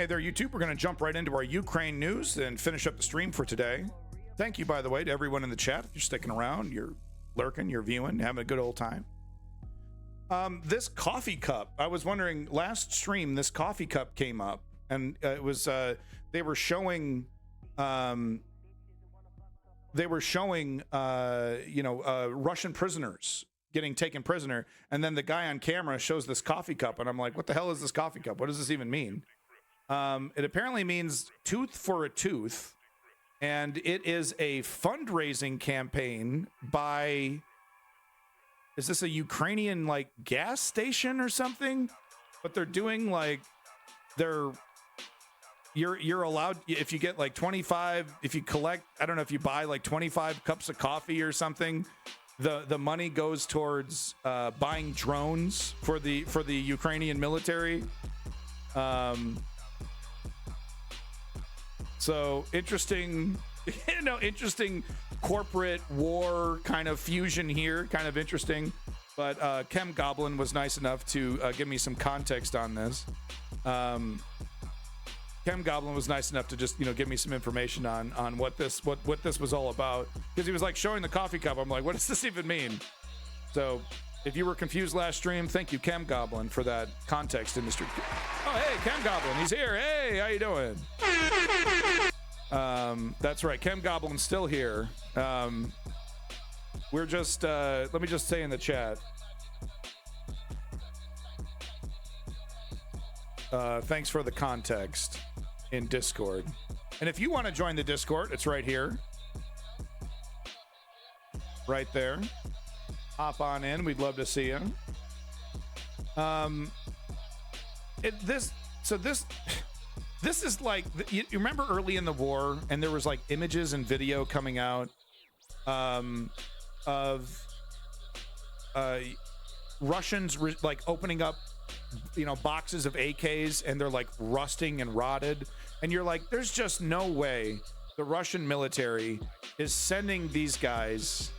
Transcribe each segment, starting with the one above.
Hey there, YouTube. We're going to jump right into our Ukraine news and finish up the stream for today. Thank you, by the way, to everyone in the chat. If you're sticking around, you're lurking, you're viewing, having a good old time. This coffee cup, I was wondering, last stream, this coffee cup came up, and it was, they were showing, Russian prisoners getting taken prisoner, and then the guy on camera shows this coffee cup, and I'm like, what the hell is this coffee cup? What does this even mean? It apparently means tooth for a tooth, and it is a fundraising campaign by, is this a Ukrainian like gas station or something? But they're doing like, you're allowed, if you get like 25, if you collect, I don't know, if you buy like 25 cups of coffee or something, the money goes towards buying drones for the Ukrainian military. So interesting, interesting corporate war kind of fusion here, kind of interesting. But Chem Goblin was nice enough to give me some context on this. Chem Goblin was nice enough to just, give me some information on what this was all about, because he was like showing the coffee cup. I'm like, what does this even mean? So if you were confused last stream, thank you, Chem Goblin, for that context in the stream. Oh, hey, Chem Goblin, he's here. Hey, how you doing? That's right, Chem Goblin's still here. We're just, let me just say in the chat. Thanks for the context in Discord. And if you want to join the Discord, it's right here. Right there. Hop on in. We'd love to see you. This is like, you remember early in the war, and there was like images and video coming out of Russians like opening up, boxes of AKs, and they're like rusting and rotted, and you're like, there's just no way the Russian military is sending these guys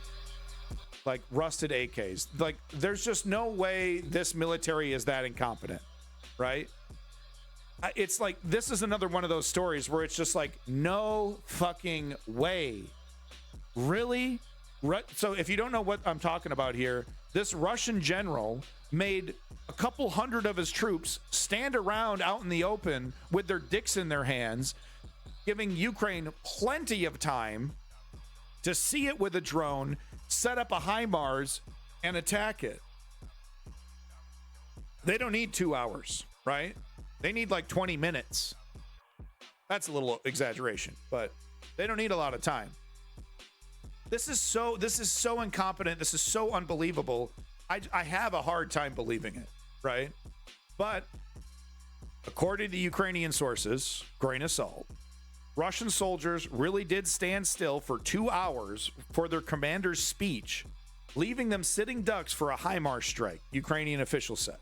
like rusted AKs. Like, there's just no way this military is that incompetent, right? It's like, this is another one of those stories where it's just like, no fucking way. Really? So if you don't know what I'm talking about here, this Russian general made a couple hundred of his troops stand around out in the open with their dicks in their hands, giving Ukraine plenty of time to see it with a drone, set up a HIMARS, and attack it. They don't need 2 hours, right? They need like 20 minutes. That's a little exaggeration, but they don't need a lot of time. This is so incompetent. This is so unbelievable. I have a hard time believing it, right? But according to Ukrainian sources, grain of salt, Russian soldiers really did stand still for 2 hours for their commander's speech, leaving them sitting ducks for a HIMARS strike, Ukrainian official says.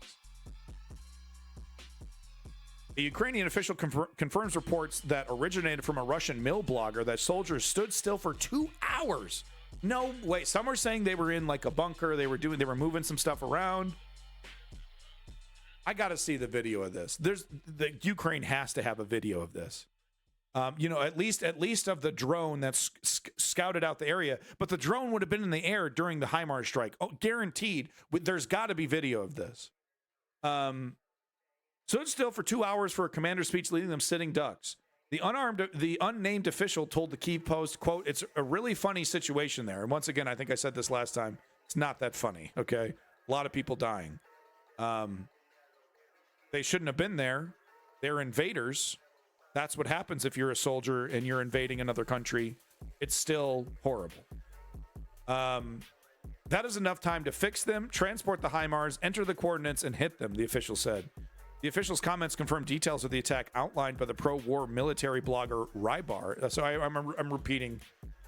A Ukrainian official confirms reports that originated from a Russian mill blogger that soldiers stood still for 2 hours. No way. Some are saying they were in like a bunker. They were moving some stuff around. I got to see the video of this. The Ukraine has to have a video of this. At least of the drone that's scouted out the area. But the drone would have been in the air during the HIMARS strike. Oh, guaranteed. There's got to be video of this. Stood still for 2 hours for a commander's speech, leaving them sitting ducks. The unnamed official told the Kyiv Post, quote, "It's a really funny situation there." And once again, I think I said this last time. It's not that funny, okay? A lot of people dying. They shouldn't have been there. They're invaders. That's what happens if you're a soldier and you're invading another country. It's still horrible. That is enough time to fix them, transport the HIMARS, enter the coordinates, and hit them, the official said. The official's comments confirm details of the attack outlined by the pro-war military blogger Rybar. So I'm repeating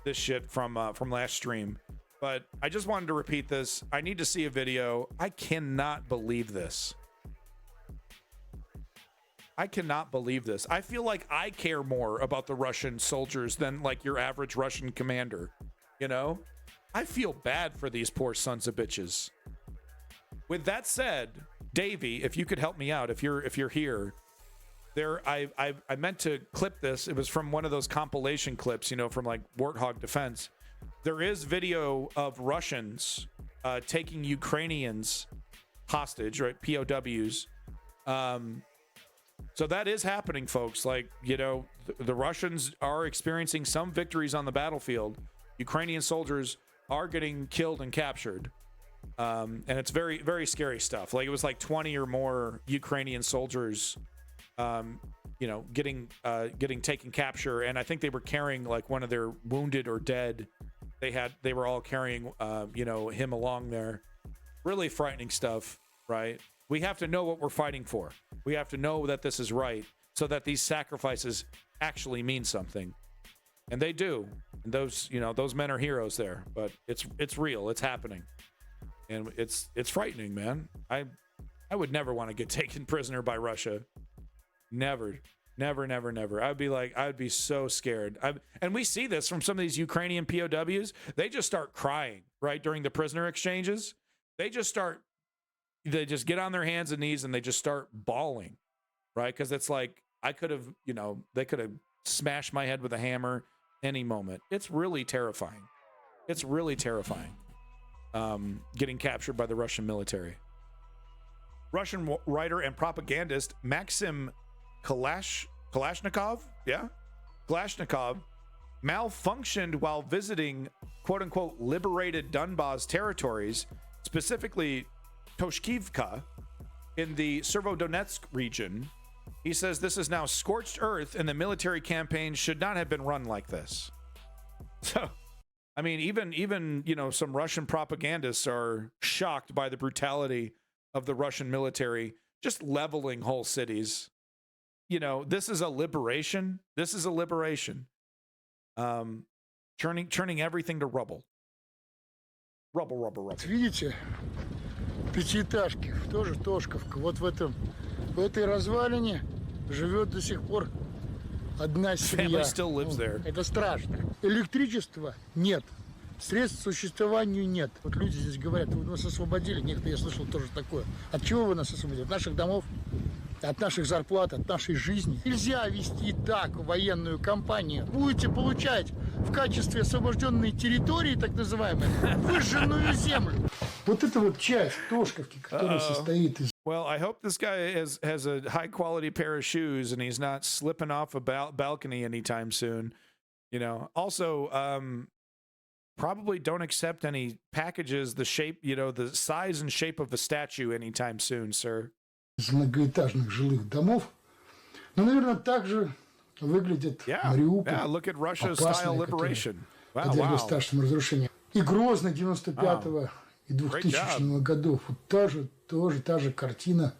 this shit from last stream, but I just wanted to repeat this. I need to see a video. I cannot believe this. I cannot believe this. I feel like I care more about the Russian soldiers than like your average Russian commander. I feel bad for these poor sons of bitches. With that said, Davey, if you could help me out, if you're here, I meant to clip this. It was from one of those compilation clips, you know, from like Warthog Defense. There is video of Russians taking Ukrainians hostage, right? POWs. So that is happening, folks. Like, you know, the Russians are experiencing some victories on the battlefield. Ukrainian soldiers are getting killed and captured. And it's very, very scary stuff. Like, it was like 20 or more Ukrainian soldiers, you know, getting taken capture. And I think they were carrying like one of their wounded or dead. They were all carrying, you know, him along there. Really frightening stuff, right? We have to know what we're fighting for. We have to know that this is right so that these sacrifices actually mean something. And they do. And those, you know, those men are heroes there, but it's real. It's happening. And it's frightening, man. I would never want to get taken prisoner by Russia. Never. I'd be so scared. And we see this from some of these Ukrainian POWs. They just start crying, right? During the prisoner exchanges. They just get on their hands and knees and they just start bawling, right? Because it's like, I could have, you know, they could have smashed my head with a hammer any moment. It's really terrifying. Getting captured by the Russian military. Russian writer and propagandist Maxim Kalashnikov malfunctioned while visiting quote-unquote liberated Donbas territories, specifically Toshkivka in the Severodonetsk region. He says this is now scorched earth and the military campaign should not have been run like this. So, I mean, even you know, some Russian propagandists are shocked by the brutality of the Russian military, just leveling whole cities. You know, this is a liberation. Turning everything to rubble. Rubble. Видите, пятиэтажки, тоже Тошковка. Вот в этой развалине живет до сих пор одна семья. Это страшно. Электричества нет. Средств к существованию нет. Вот люди здесь говорят, вы нас освободили. Некоторые, я слышал, тоже такое. От чего вы нас освободили? От наших домов, от наших зарплат, от нашей жизни. Нельзя вести так военную кампанию. Будете получать в качестве освобожденной территории, так называемой, выжженную землю. Вот это вот часть Тошковки, которая состоит из... Well, I hope this guy has a high quality pair of shoes and he's not slipping off a balcony anytime soon. You know, also, probably don't accept any packages the shape, you know, the size and shape of a statue anytime soon, sir. Из многоэтажных жилых домов. Но, наверное, так же выглядит Мариуполь. Yeah, look at Russia's style liberation. Подверглась страшному разрушению. И Грозный 95-го и 2000-го годов. Вот тоже та же картина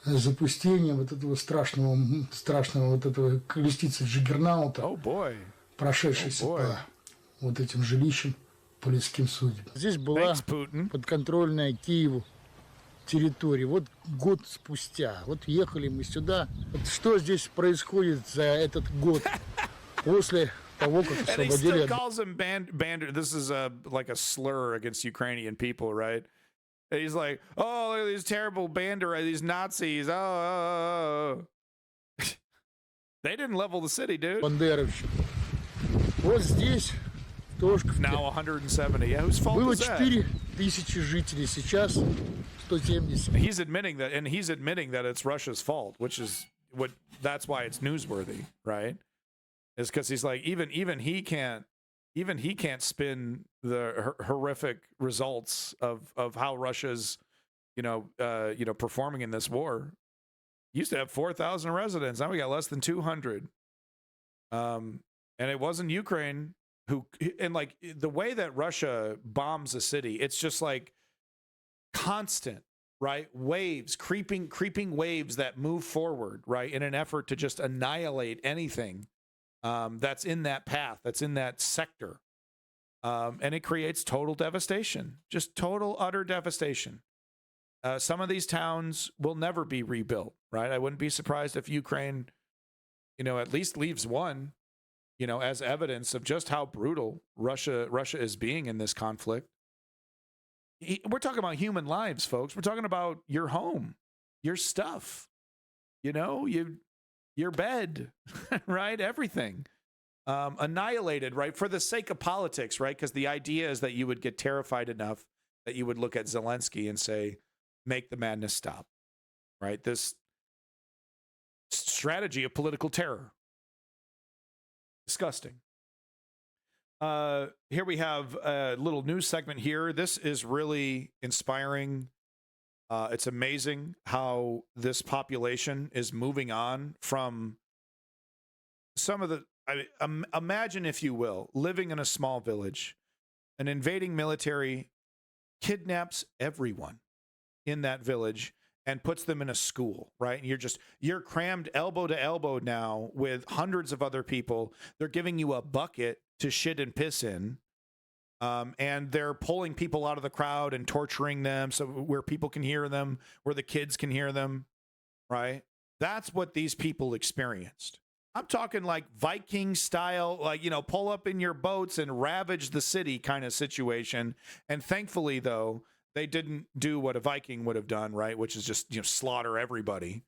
запустения вот этого страшного вот этого колесницы Джиггернаута, прошедшейся по вот этим жилищам, по людским судьбам. Здесь была подконтрольная Киеву территория. Вот год спустя. Вот ехали мы сюда. Вот что здесь происходит за этот год после того, как освободили... And he still calls him bandit. This is like a slur against Ukrainian people, right? And he's like, oh, look at these terrible these Nazis. Oh. They didn't level the city, dude. Бандеровщик. Вот здесь, в Тошковке, now 170. Yeah, whose fault было is that? 4000 жителей, сейчас 170. He's admitting that it's Russia's fault, which is that's why it's newsworthy, right? Is because he's like, even he can't spin the horrific results of how Russia's performing in this war. Used to have 4,000 residents, now we got less than 200. And it wasn't Ukraine and like the way that Russia bombs a city, it's just like constant, right? Waves, creeping waves that move forward, right? In an effort to just annihilate anything that's in that path, that's in that sector. And it creates total devastation, just total, utter devastation. Some of these towns will never be rebuilt, right? I wouldn't be surprised if Ukraine, at least leaves one, as evidence of just how brutal Russia is being in this conflict. We're talking about human lives, folks. We're talking about your home, your stuff. your bed, right? Everything. Annihilated, right? For the sake of politics, right? Because the idea is that you would get terrified enough that you would look at Zelensky and say, make the madness stop, right? This strategy of political terror. Disgusting. Here we have a little news segment here. This is really inspiring. It's amazing how this population is moving on from some of the... imagine, if you will, living in a small village. An invading military kidnaps everyone in that village and puts them in a school, right? And you're crammed elbow to elbow now with hundreds of other people. They're giving you a bucket to shit and piss in. And they're pulling people out of the crowd and torturing them so where people can hear them, where the kids can hear them, right? That's what these people experienced. I'm talking like Viking style, like, pull up in your boats and ravage the city kind of situation. And thankfully, though, they didn't do what a Viking would have done, right? Which is just, slaughter everybody.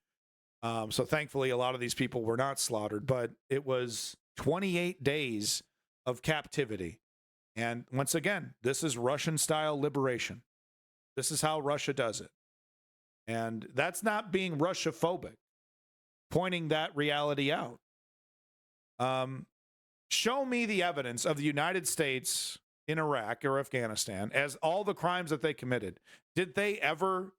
So thankfully, a lot of these people were not slaughtered, but it was 28 days of captivity. And once again, this is Russian style liberation. This is how Russia does it. And that's not being Russia-phobic, pointing that reality out. Show me the evidence of the United States in Iraq or Afghanistan as all the crimes that they committed. Did they ever,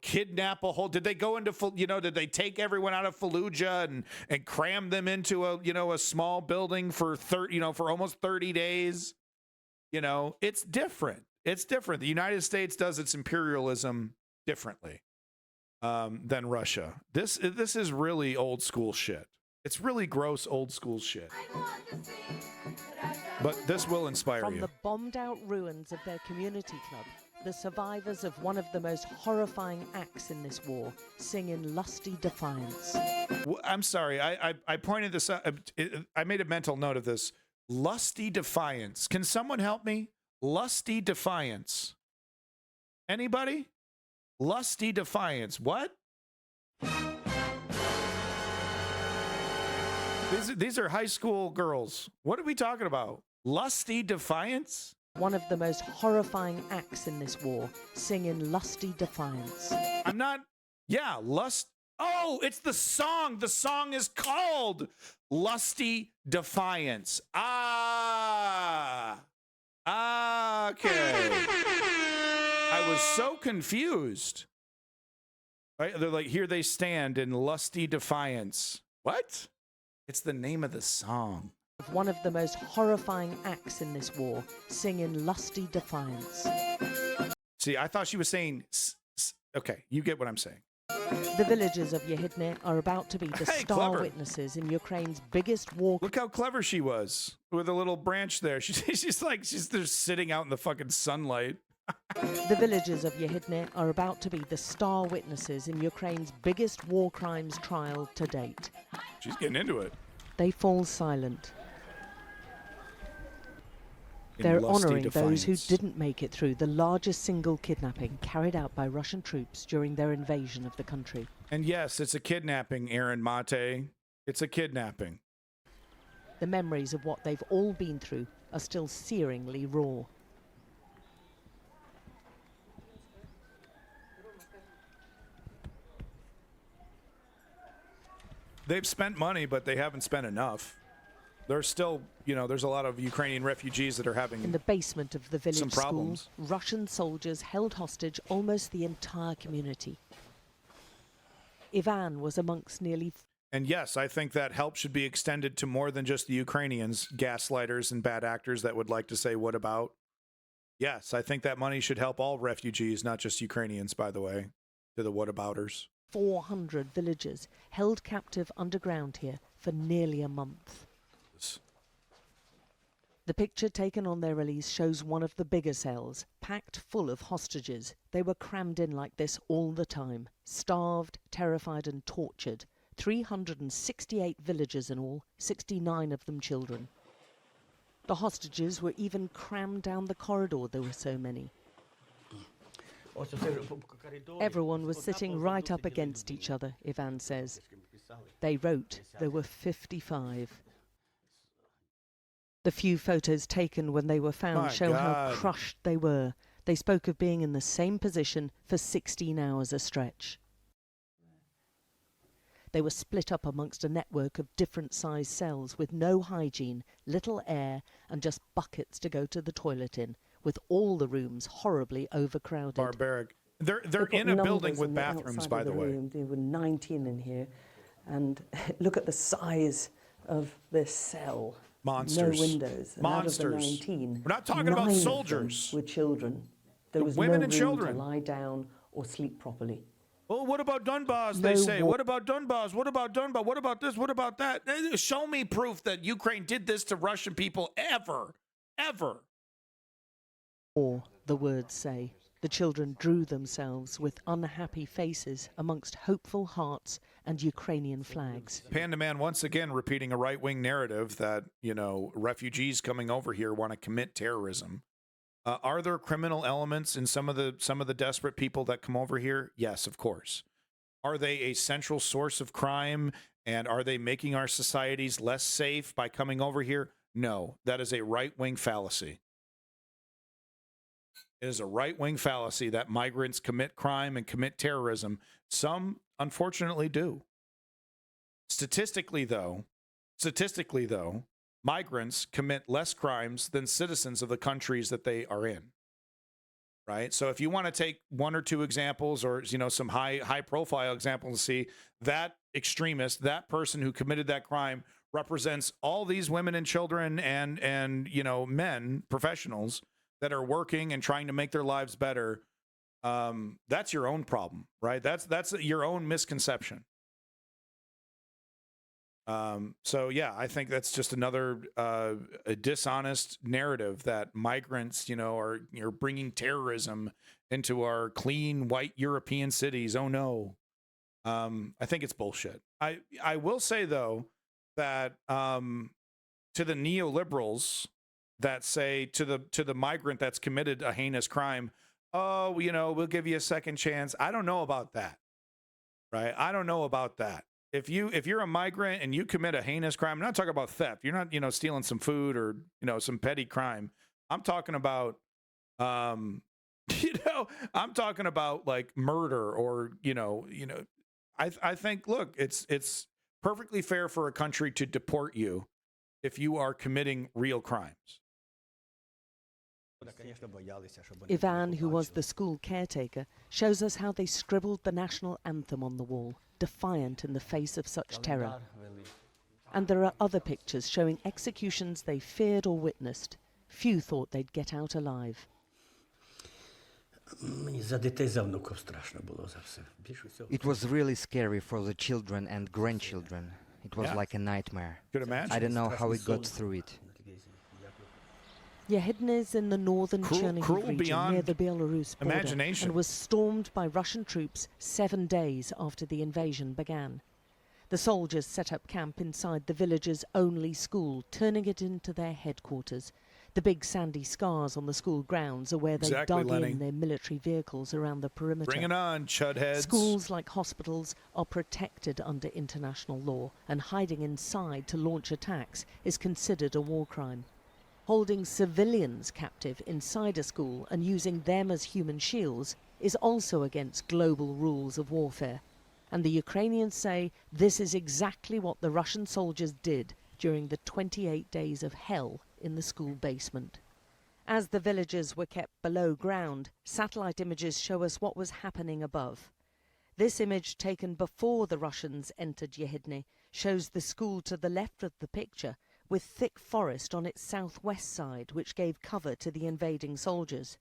kidnap did they go into, did they take everyone out of Fallujah and cram them into a small building for for almost 30 days? It's different. It's different. The United States does its imperialism differently, than Russia. This is really old school shit. It's really gross old school shit. But this will inspire you. From the bombed out ruins of their community club, the survivors of one of the most horrifying acts in this war sing in lusty defiance. I'm sorry, I pointed this out. I made a mental note of this. Lusty defiance. Can someone help me? Lusty defiance. Anybody? Lusty defiance. What? These are high school girls. What are we talking about? Lusty defiance? One of the most horrifying acts in this war sing in lusty defiance. I'm not... Yeah, lust... Oh, it's the song. The song is called Lusty Defiance. Okay. I was so confused. Right? They're like, here they stand in lusty defiance. What? It's the name of the song. One of the most horrifying acts in this war sing in lusty defiance. See, I thought she was saying... Okay, you get what I'm saying. The villagers of Yehidne are about to be the star witnesses in Ukraine's biggest war. Look how clever she was with a little branch there. She's just sitting out in the fucking sunlight. The villagers of Yehidne are about to be the star witnesses in Ukraine's biggest war crimes trial to date. She's getting into it. They fall silent. They're honoring those who didn't make it through the largest single kidnapping carried out by Russian troops during their invasion of the country. And yes, it's a kidnapping, Aaron Mate. It's a kidnapping. The memories of what they've all been through are still searingly raw. They've spent money, but they haven't spent enough. There's still, there's a lot of Ukrainian refugees that are having in the basement of the village some problems. School, Russian soldiers held hostage almost the entire community. Ivan was amongst nearly... And yes, I think that help should be extended to more than just the Ukrainians, gaslighters and bad actors that would like to say, what about? Yes, I think that money should help all refugees, not just Ukrainians, by the way, to the whatabouters. 400 villagers held captive underground here for nearly a month. The picture taken on their release shows one of the bigger cells, packed full of hostages. They were crammed in like this all the time, starved, terrified and tortured. 368 villagers in all, 69 of them children. The hostages were even crammed down the corridor, there were so many. Everyone was sitting right up against each other, Ivan says. They wrote there were 55. The few photos taken when they were found show how crushed they were. They spoke of being in the same position for 16 hours a stretch. They were split up amongst a network of different sized cells with no hygiene, little air, and just buckets to go to the toilet in, with all the rooms horribly overcrowded. Barbaric. They're in a building with bathrooms, by the way. There were 19 in here, and look at the size of this cell. Monsters. No windows. And Monsters. Out of the 19, we're not talking about soldiers. With children. There was women no and room children to lie down or sleep properly. Well, what about Donbass, they say? What about Donbass? What about Donbass? What about this? What about that? Show me proof that Ukraine did this to Russian people ever. Ever. Or, the words say, the children drew themselves with unhappy faces amongst hopeful hearts and Ukrainian flags. Panda Man once again repeating a right-wing narrative that, you know, refugees coming over here want to commit terrorism. Are there criminal elements in some of the desperate people that come over here? Yes, of course. Are they a central source of crime, and are they making our societies less safe by coming over here? No, that is a right-wing fallacy. It is a right-wing fallacy that migrants commit crime and commit terrorism. Some, unfortunately, do. Statistically, though, migrants commit less crimes than citizens of the countries that they are in, right? So if you want to take one or two examples, or, you know, some high profile examples, and see that extremist, that person who committed that crime represents all these women and children and you know, men, professionals that are working and trying to make their lives better, that's your own problem, right? That's your own misconception. So yeah, I think that's just another a dishonest narrative that migrants, you know, are bringing terrorism into our clean white European cities. Oh no, I think it's bullshit. I will say though that to the neoliberals that say to the migrant that's committed a heinous crime, oh, you know, we'll give you a second chance. I don't know about that, right? I don't know about that. If you're a migrant and you commit a heinous crime, I'm not talking about theft. You're not, you know, stealing some food or, you know, some petty crime. I'm talking about, you know, I'm talking about like murder or, you know, I think, look, it's perfectly fair for a country to deport you if you are committing real crimes. Ivan, who was the school caretaker, shows us how they scribbled the national anthem on the wall, defiant in the face of such terror. And there are other pictures showing executions they feared or witnessed. Few thought they'd get out alive. It was really scary for the children and grandchildren. It was like a nightmare. Could imagine. I don't know how we got through it. Yehidne is in the northern Chernihiv region near the Belarus border and was stormed by Russian troops 7 days after the invasion began. The soldiers set up camp inside the village's only school, turning it into their headquarters. The big sandy scars on the school grounds are where they dug in their military vehicles around the perimeter. Bring it on, chudheads. Schools, like hospitals, are protected under international law, and hiding inside to launch attacks is considered a war crime. Holding civilians captive inside a school and using them as human shields is also against global rules of warfare. And the Ukrainians say this is exactly what the Russian soldiers did during the 28 days of hell in the school basement. As the villagers were kept below ground, satellite images show us what was happening above. This image, taken before the Russians entered Yehidne, shows the school to the left of the picture, with thick forest on its southwest side, which gave cover to the invading soldiers.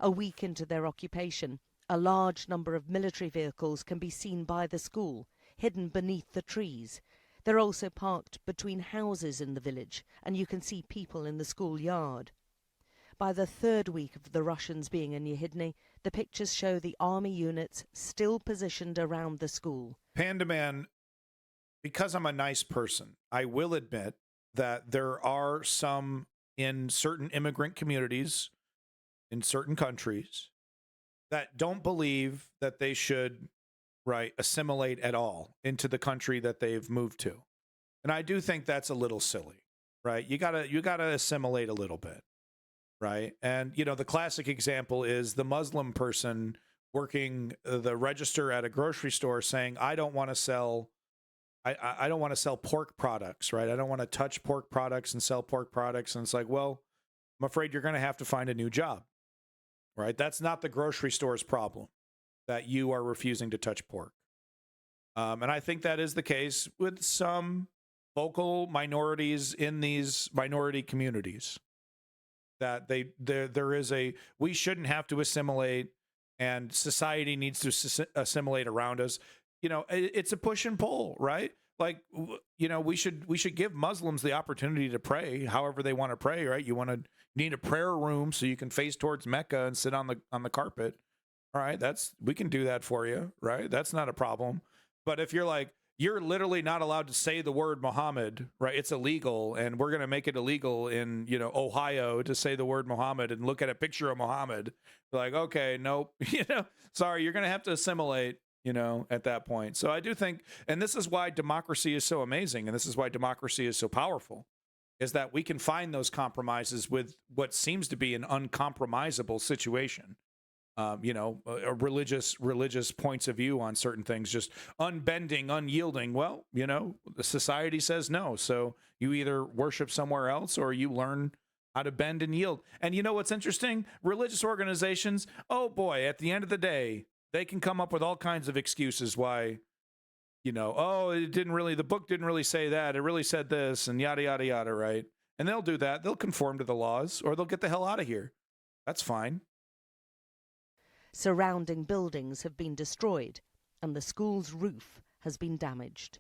A week into their occupation, a large number of military vehicles can be seen by the school, hidden beneath the trees. They're also parked between houses in the village, and you can see people in the school yard. By the third week of the Russians being in Yehidne, the pictures show the army units still positioned around the school. Panda Man, because I'm a nice person, I will admit that there are some in certain immigrant communities in certain countries that don't believe that they should right, assimilate at all into the country that they've moved to. And I do think that's a little silly, right? You gotta assimilate a little bit, right? And the classic example is the Muslim person working the register at a grocery store saying, I don't want to sell pork products, right? I don't want to touch pork products and sell pork products. And it's like, well, I'm afraid you're going to have to find a new job, right? That's not the grocery store's problem that you are refusing to touch pork. And I think that is the case with some vocal minorities in these minority communities, that there is we shouldn't have to assimilate, and society needs to assimilate around us. It's a push and pull, right? Like, we should give Muslims the opportunity to pray however they want to pray, right? You need a prayer room so you can face towards Mecca and sit on the carpet. All right, we can do that for you, right? That's not a problem. But if you're like, you're literally not allowed to say the word Muhammad, right? It's illegal, and we're going to make it illegal in, Ohio to say the word Muhammad and look at a picture of Muhammad. Like, okay, nope, sorry, you're going to have to assimilate, at that point. So I do think, and this is why democracy is so amazing, and this is why democracy is so powerful, is that we can find those compromises with what seems to be an uncompromisable situation. A religious points of view on certain things, just unbending, unyielding. Well, the society says no. So you either worship somewhere else or you learn how to bend and yield. And what's interesting? Religious organizations, oh boy, at the end of the day, they can come up with all kinds of excuses why, the book didn't really say that. It really said this, and yada, yada, yada, right? And they'll do that. They'll conform to the laws, or they'll get the hell out of here. That's fine. Surrounding buildings have been destroyed, and the school's roof has been damaged.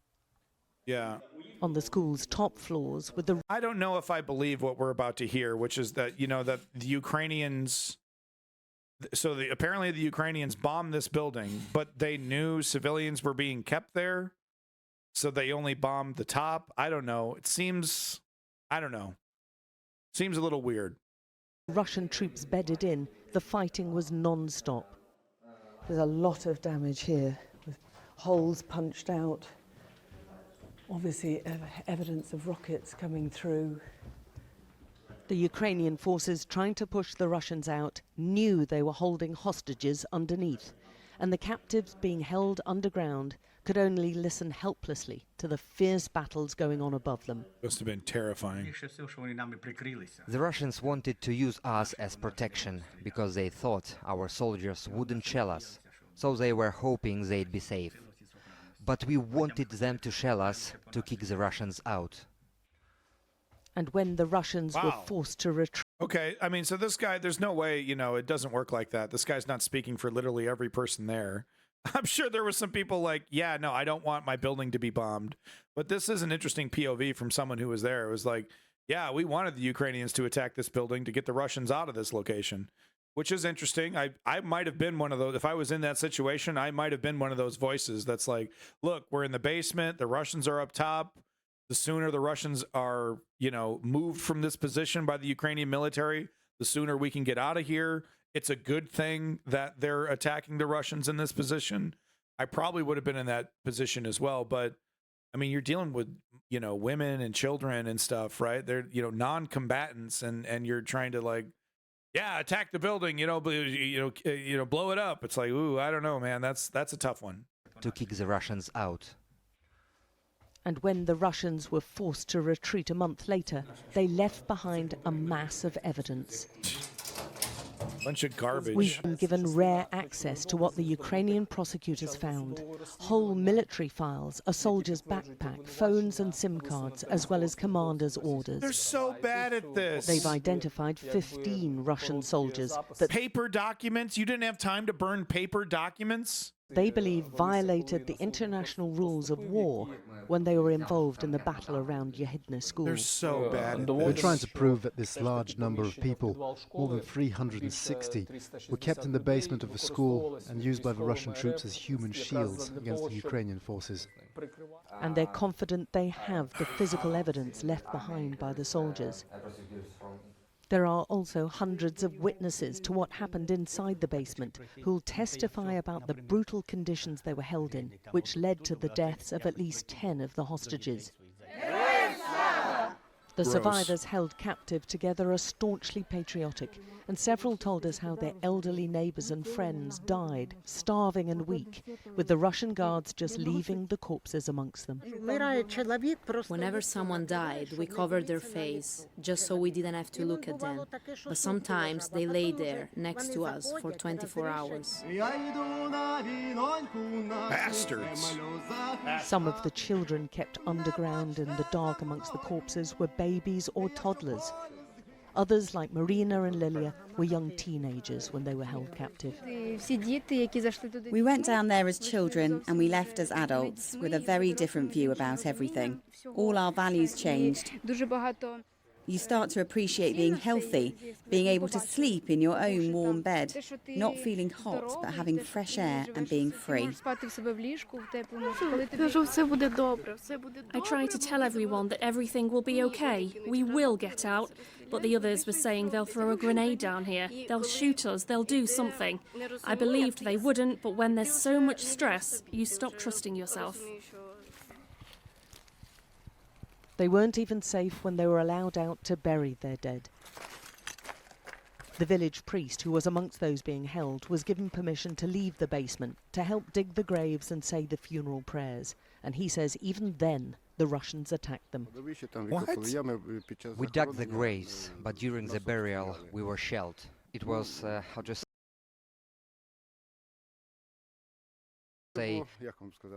Yeah. On the school's top floors with the... I don't know if I believe what we're about to hear, which is that, that the Ukrainians... So apparently the Ukrainians bombed this building, but they knew civilians were being kept there, so they only bombed the top. I don't know. It seems... I don't know. Seems a little weird. Russian troops bedded in, the fighting was non-stop. There's a lot of damage here, with holes punched out. Obviously, evidence of rockets coming through. The Ukrainian forces trying to push the Russians out knew they were holding hostages underneath, and the captives being held underground could only listen helplessly to the fierce battles going on above them. Must have been terrifying. The Russians wanted to use us as protection because they thought our soldiers wouldn't shell us, so they were hoping they'd be safe. But we wanted them to shell us to kick the Russians out. And when the Russians were forced to retreat... Okay, I mean, so this guy, there's no way, it doesn't work like that. This guy's not speaking for literally every person there. I'm sure there were some people like, yeah, no, I don't want my building to be bombed. But this is an interesting POV from someone who was there. It was like, yeah, we wanted the Ukrainians to attack this building to get the Russians out of this location, which is interesting. I might have been one of those. If I was in that situation, I might have been one of those voices that's like, look, we're in the basement. The Russians are up top. The sooner the Russians are, moved from this position by the Ukrainian military, the sooner we can get out of here. It's a good thing that they're attacking the Russians in this position. I probably would have been in that position as well. But I mean, you're dealing with, women and children and stuff, right? They're, non-combatants, and you're trying to attack the building, blow it up. It's like, ooh, I don't know, man. That's a tough one. To kick the Russians out. And when the Russians were forced to retreat a month later, they left behind a mass of evidence. Bunch of garbage. We've been given rare access to what the Ukrainian prosecutors found. Whole military files, a soldier's backpack, phones and SIM cards, as well as commander's orders. They're so bad at this. They've identified 15 Russian soldiers that... Paper documents? You didn't have time to burn paper documents? They believe violated the international rules of war when they were involved in the battle around Yehidne school. They're so bad at this. We're trying to prove that this large number of people, more than 360, were kept in the basement of the school and used by the Russian troops as human shields against the Ukrainian forces. And they're confident they have the physical evidence left behind by the soldiers. There are also hundreds of witnesses to what happened inside the basement who'll testify about the brutal conditions they were held in, which led to the deaths of at least 10 of the hostages. The survivors held captive together are staunchly patriotic, and several told us how their elderly neighbours and friends died, starving and weak, with the Russian guards just leaving the corpses amongst them. Whenever someone died, we covered their face, just so we didn't have to look at them. But sometimes they lay there, next to us, for 24 hours. Bastards. Some of the children kept underground in the dark amongst the corpses were babies or toddlers. Others, like Marina and Lilia, were young teenagers when they were held captive. We went down there as children and we left as adults with a very different view about everything. All our values changed. You start to appreciate being healthy, being able to sleep in your own warm bed, not feeling hot but having fresh air and being free. I try to tell everyone that everything will be okay. We will get out. But the others were saying they'll throw a grenade down here. They'll shoot us. They'll do something. I believed they wouldn't, but when there's so much stress, you stop trusting yourself. They weren't even safe when they were allowed out to bury their dead. The village priest, who was amongst those being held, was given permission to leave the basement to help dig the graves and say the funeral prayers. And he says even then the Russians attacked them. What? We dug the graves, but during the burial we were shelled. It was,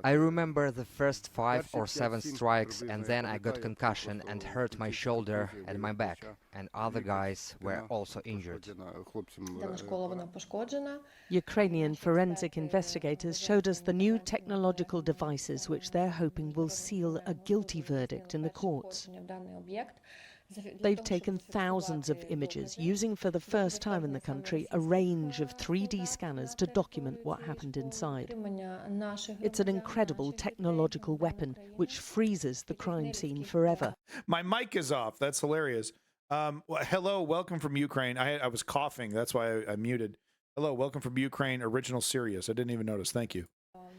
I remember the first 5 or 7 strikes, and then I got concussion and hurt my shoulder and my back, and other guys were also injured. Ukrainian forensic investigators showed us the new technological devices which they're hoping will seal a guilty verdict in the courts. They've taken thousands of images, using for the first time in the country a range of 3D scanners to document what happened inside. It's an incredible technological weapon which freezes the crime scene forever. My mic is off. That's hilarious. Hello, welcome from Ukraine. I was coughing. That's why I muted. Hello, welcome from Ukraine, Original Serious. I didn't even notice. Thank you.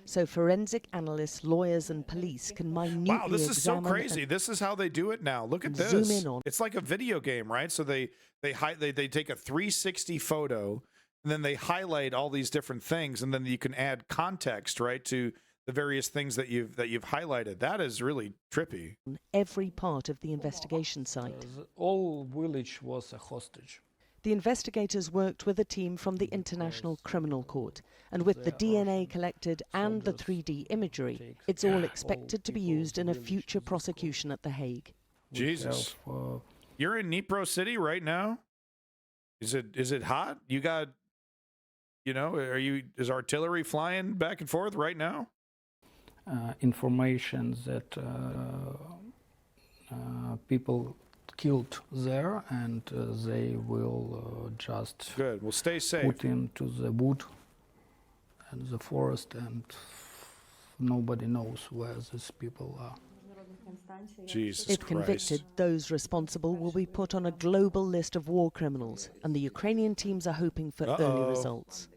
So forensic analysts, lawyers and police can minutely Wow, this is so crazy. This is how they do it now. Look at this. Zoom in on. It's like a video game, right? So they take a 360 photo and then they highlight all these different things, and then you can add context, right, to the various things that you've highlighted. That is really trippy. Every part of the investigation site. The whole village was a hostage. The investigators worked with a team from the International Criminal Court, and with the DNA collected and the 3D imagery, it's all expected to be used in a future prosecution at The Hague. Jesus. You're in Dnipro City right now? Is it hot? You got, is artillery flying back and forth right now? Information that people killed there, and they will just good. Well, stay safe. Put into the wood and the forest, and nobody knows where these people are. Jesus If Christ. convicted, those responsible will be put on a global list of war criminals, and the Ukrainian teams are hoping for early results.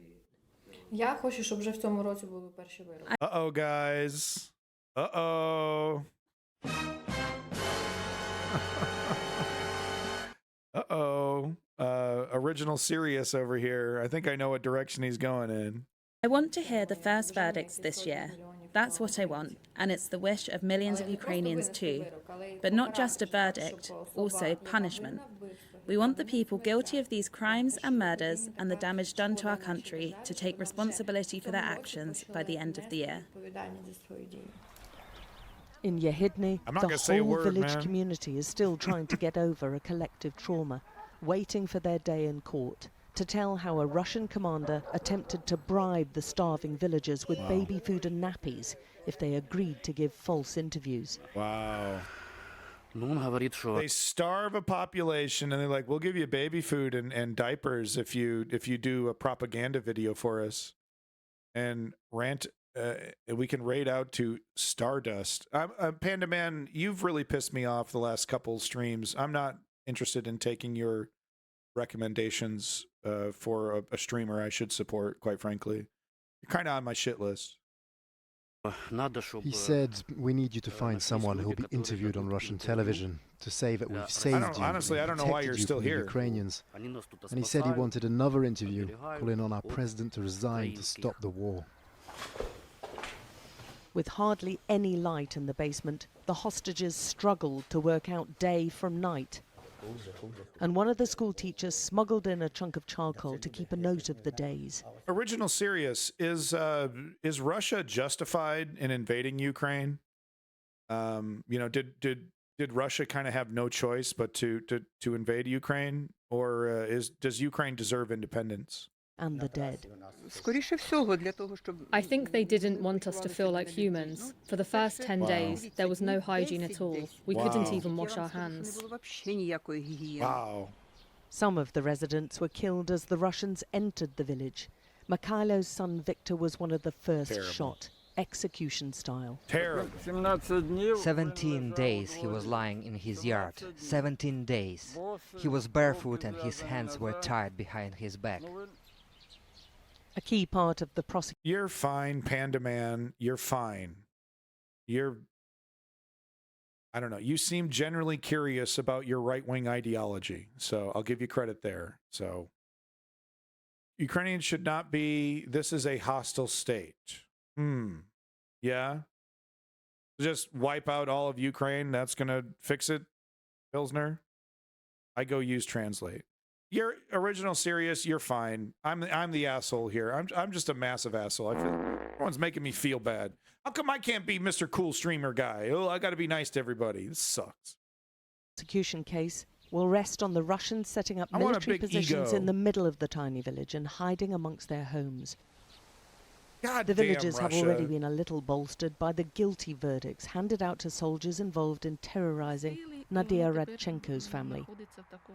Uh-oh, guys. Uh-oh. Uh-oh. Original Serious over here. I think I know what direction he's going in. I want to hear the first verdicts this year. That's what I want, and it's the wish of millions of Ukrainians too. But not just a verdict, also punishment. We want the people guilty of these crimes and murders and the damage done to our country to take responsibility for their actions by the end of the year. In Yehidny, the whole village community is still trying to get over a collective trauma, waiting for their day in court to tell how a Russian commander attempted to bribe the starving villagers with baby food and nappies if they agreed to give false interviews. Wow. They starve a population and they're like, we'll give you baby food and diapers if you do a propaganda video for us. And we can raid out to Stardust. Panda Man, you've really pissed me off the last couple streams. I'm not interested in taking your recommendations for a streamer I should support, quite frankly. You're kind of on my shit list. He said, we need you to find someone who will be interviewed on Russian television to say that we've saved you. Honestly, I don't know why you're still here. Ukrainians. And he said he wanted another interview, calling on our president to resign to stop the war. With hardly any light in the basement, the hostages struggled to work out day from night. And one of the school teachers smuggled in a chunk of charcoal to keep a note of the days. Original Serious, is Russia justified in invading Ukraine? Did Russia kind of have no choice but to invade Ukraine, or does Ukraine deserve independence? And the dead. I think they didn't want us to feel like humans. For the first 10 days, there was no hygiene at all. We couldn't even wash our hands. Wow. Some of the residents were killed as the Russians entered the village. Mikhailo's son Victor was one of the first shot, execution style. Terrible. 17 days he was lying in his yard. 17 days. He was barefoot and his hands were tied behind his back. A key part of the prosecution. You're fine, Panda Man. You're fine. I don't know. You seem generally curious about your right-wing ideology, so I'll give you credit there. So, Ukrainians should not be. This is a hostile state. Yeah. Just wipe out all of Ukraine. That's gonna fix it, Pilsner. I go use translate. You're Original Serious, you're fine. I'm the asshole here. I'm just a massive asshole. Everyone's making me feel bad. How come I can't be Mr. Cool Streamer guy? Oh, I got to be nice to everybody. This sucks. Prosecution case will rest on the Russians setting up military positions in the middle of the tiny village and hiding amongst their homes. The villagers have already been a little bolstered by the guilty verdicts handed out to soldiers involved in terrorizing Nadia Radchenko's family.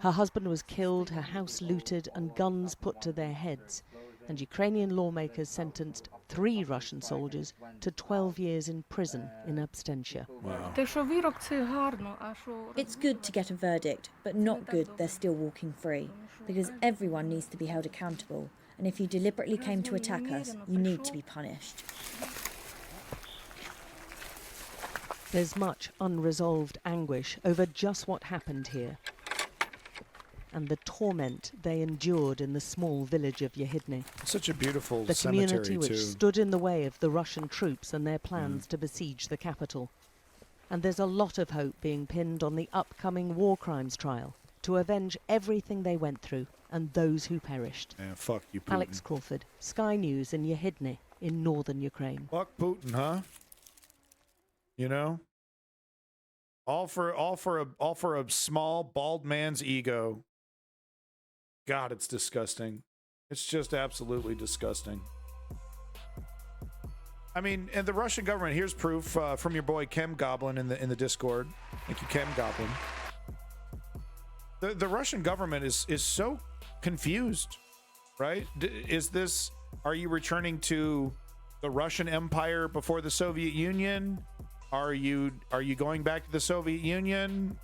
Her husband was killed, her house looted, and guns put to their heads. And Ukrainian lawmakers sentenced 3 Russian soldiers to 12 years in prison in absentia. Wow. It's good to get a verdict, but not good they're still walking free, because everyone needs to be held accountable. And if you deliberately came to attack us, you need to be punished. There's much unresolved anguish over just what happened here, and the torment they endured in the small village of Yehidne. Such a beautiful the cemetery, community which stood in the way of the Russian troops and their plans to besiege the capital. And there's a lot of hope being pinned on the upcoming war crimes trial to avenge everything they went through and those who perished. Yeah, fuck you, Putin. Alex Crawford, Sky News in Yehidne in northern Ukraine. Fuck Putin, huh? You know, all for a small bald man's ego. God, it's disgusting. It's just absolutely disgusting. I mean, and the Russian government. Here's proof from your boy Chem Goblin in the Discord. Thank you, Chem Goblin. The Russian government is so confused, right? Are you returning to the Russian Empire before the Soviet Union? Are you going back to the Soviet Union?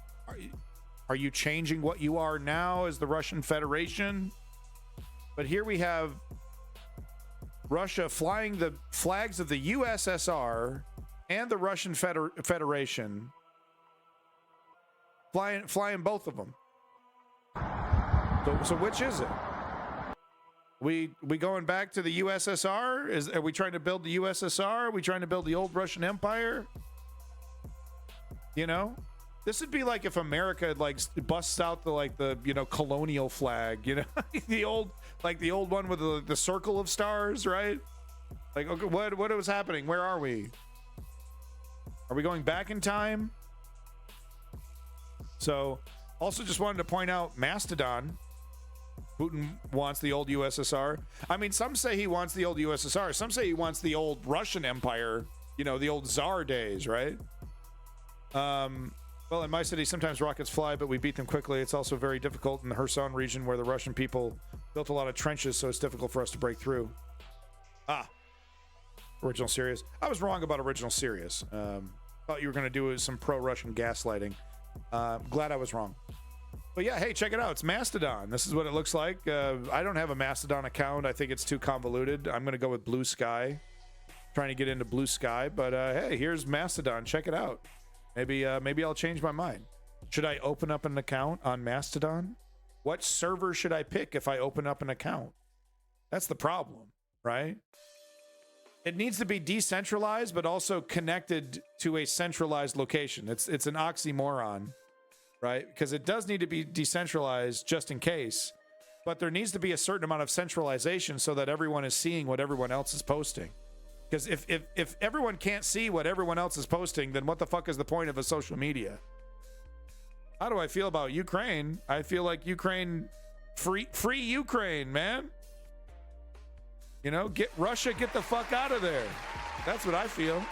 Are you changing what you are now as the Russian Federation? But here we have Russia flying the flags of the USSR and the Russian Federation, flying both of them. So which is it? We going back to the USSR? Are we trying to build the USSR? Are we trying to build the old Russian Empire? You know, this would be like if America busts out the colonial flag, the old one with the circle of stars, right? Like, okay, what was happening? Where are we? Are we going back in time? So, also just wanted to point out Mastodon. Putin wants the old USSR. I mean, some say he wants the old USSR. Some say he wants the old Russian Empire, the old Tsar days, right? Well, in my city, sometimes rockets fly, but we beat them quickly. It's also very difficult in the Kherson region where the Russian people built a lot of trenches, so it's difficult for us to break through. Original Serious. I was wrong about Original Serious. Thought you were going to do some pro-Russian gaslighting. Glad I was wrong. But But yeah, hey, check it out. It's Mastodon. This is what it looks like. I don't have a Mastodon account. I think it's too convoluted. I'm going to go with Blue Sky. Trying to get into Blue Sky. But hey, here's Mastodon. Check it out. Maybe I'll change my mind. Should I open up an account on Mastodon? What server should I pick if I open up an account? That's the problem, right? It needs to be decentralized, but also connected to a centralized location. It's an oxymoron, right? Because it does need to be decentralized just in case, but there needs to be a certain amount of centralization so that everyone is seeing what everyone else is posting. Because if everyone can't see what everyone else is posting, then what the fuck is the point of a social media? How do I feel about Ukraine? I feel like Ukraine, free Ukraine, man. You know, get Russia, get the fuck out of there. That's what I feel.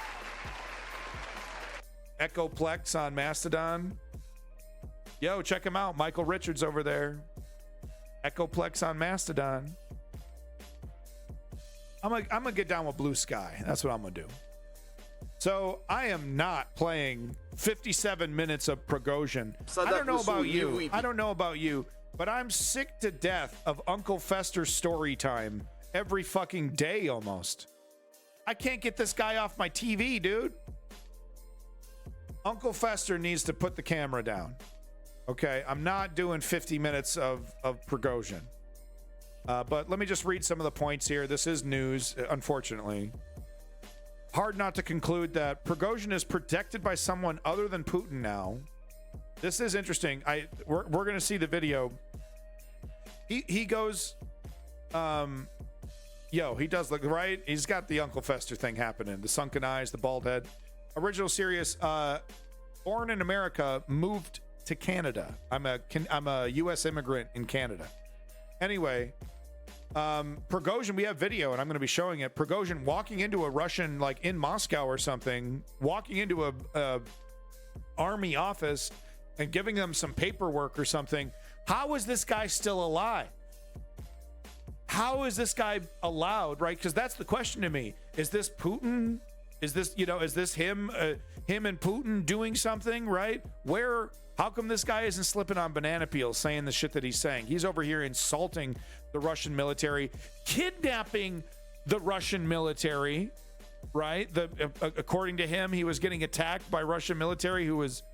Echoplex on Mastodon. Yo, check him out. Michael Richards over there. Echoplex on Mastodon. I'm gonna get down with Blue Sky. That's what I'm gonna do. So I am not playing 57 minutes of Prigozhin. I don't know about you. I don't know about you, but I'm sick to death of Uncle Fester's story time every fucking day almost. I can't get this guy off my TV, dude. Uncle Fester needs to put the camera down. Okay, I'm not doing 50 minutes of Prigozhin. But let me just read some of the points here. This is news, unfortunately. Hard not to conclude that Prigozhin is protected by someone other than Putin now. This is interesting. We're going to see the video. He goes, he does look right. He's got the Uncle Fester thing happening. The sunken eyes, the bald head. Original series, born in America, moved to Canada. I'm a U.S. immigrant in Canada. Anyway, Prigozhin, we have video and I'm going to be showing it. Prigozhin walking into a Russian, like in Moscow or something, walking into a army office and giving them some paperwork or something. How is this guy still alive? How is this guy allowed, right? Because that's the question to me. Is this Putin? Is this, is this him and Putin doing something, right? How come this guy isn't slipping on banana peels saying the shit that he's saying? He's over here insulting the Russian military, kidnapping the Russian military, right? According to him, he was getting attacked by Russian military who was,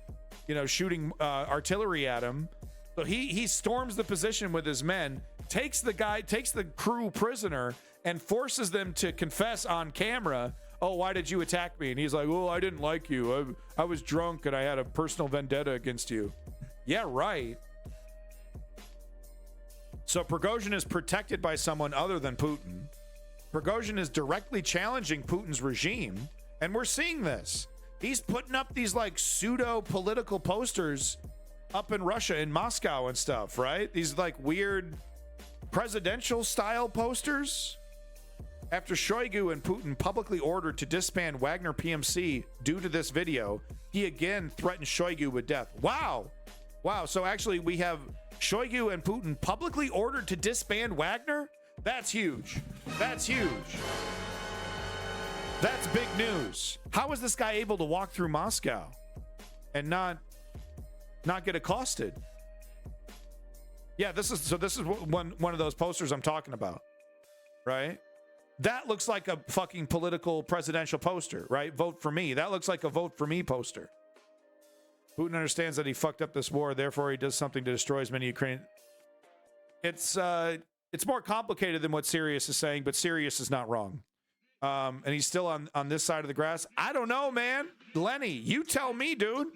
shooting artillery at him. So he storms the position with his men, takes the crew prisoner, and forces them to confess on camera. Oh, why did you attack me? And he's like, oh, I didn't like you. I was drunk and I had a personal vendetta against you. Yeah, right. So Prigozhin is protected by someone other than Putin. Prigozhin is directly challenging Putin's regime. And we're seeing this. He's putting up these like pseudo political posters up in Russia, in Moscow and stuff, right? These like weird presidential style posters. After Shoigu and Putin publicly ordered to disband Wagner PMC due to this video, he again threatened Shoigu with death. Wow. So actually we have Shoigu and Putin publicly ordered to disband Wagner? That's huge. That's big news. How is this guy able to walk through Moscow and not get accosted? Yeah, this is one of those posters I'm talking about, right? That looks like a fucking political presidential poster, right? Vote for me. That looks like a vote for me poster. Putin understands that he fucked up this war, therefore he does something to destroy as many Ukrainians. It's more complicated than what Sirius is saying, but Sirius is not wrong. And he's still on this side of the grass. I don't know, man. Lenny, you tell me, dude.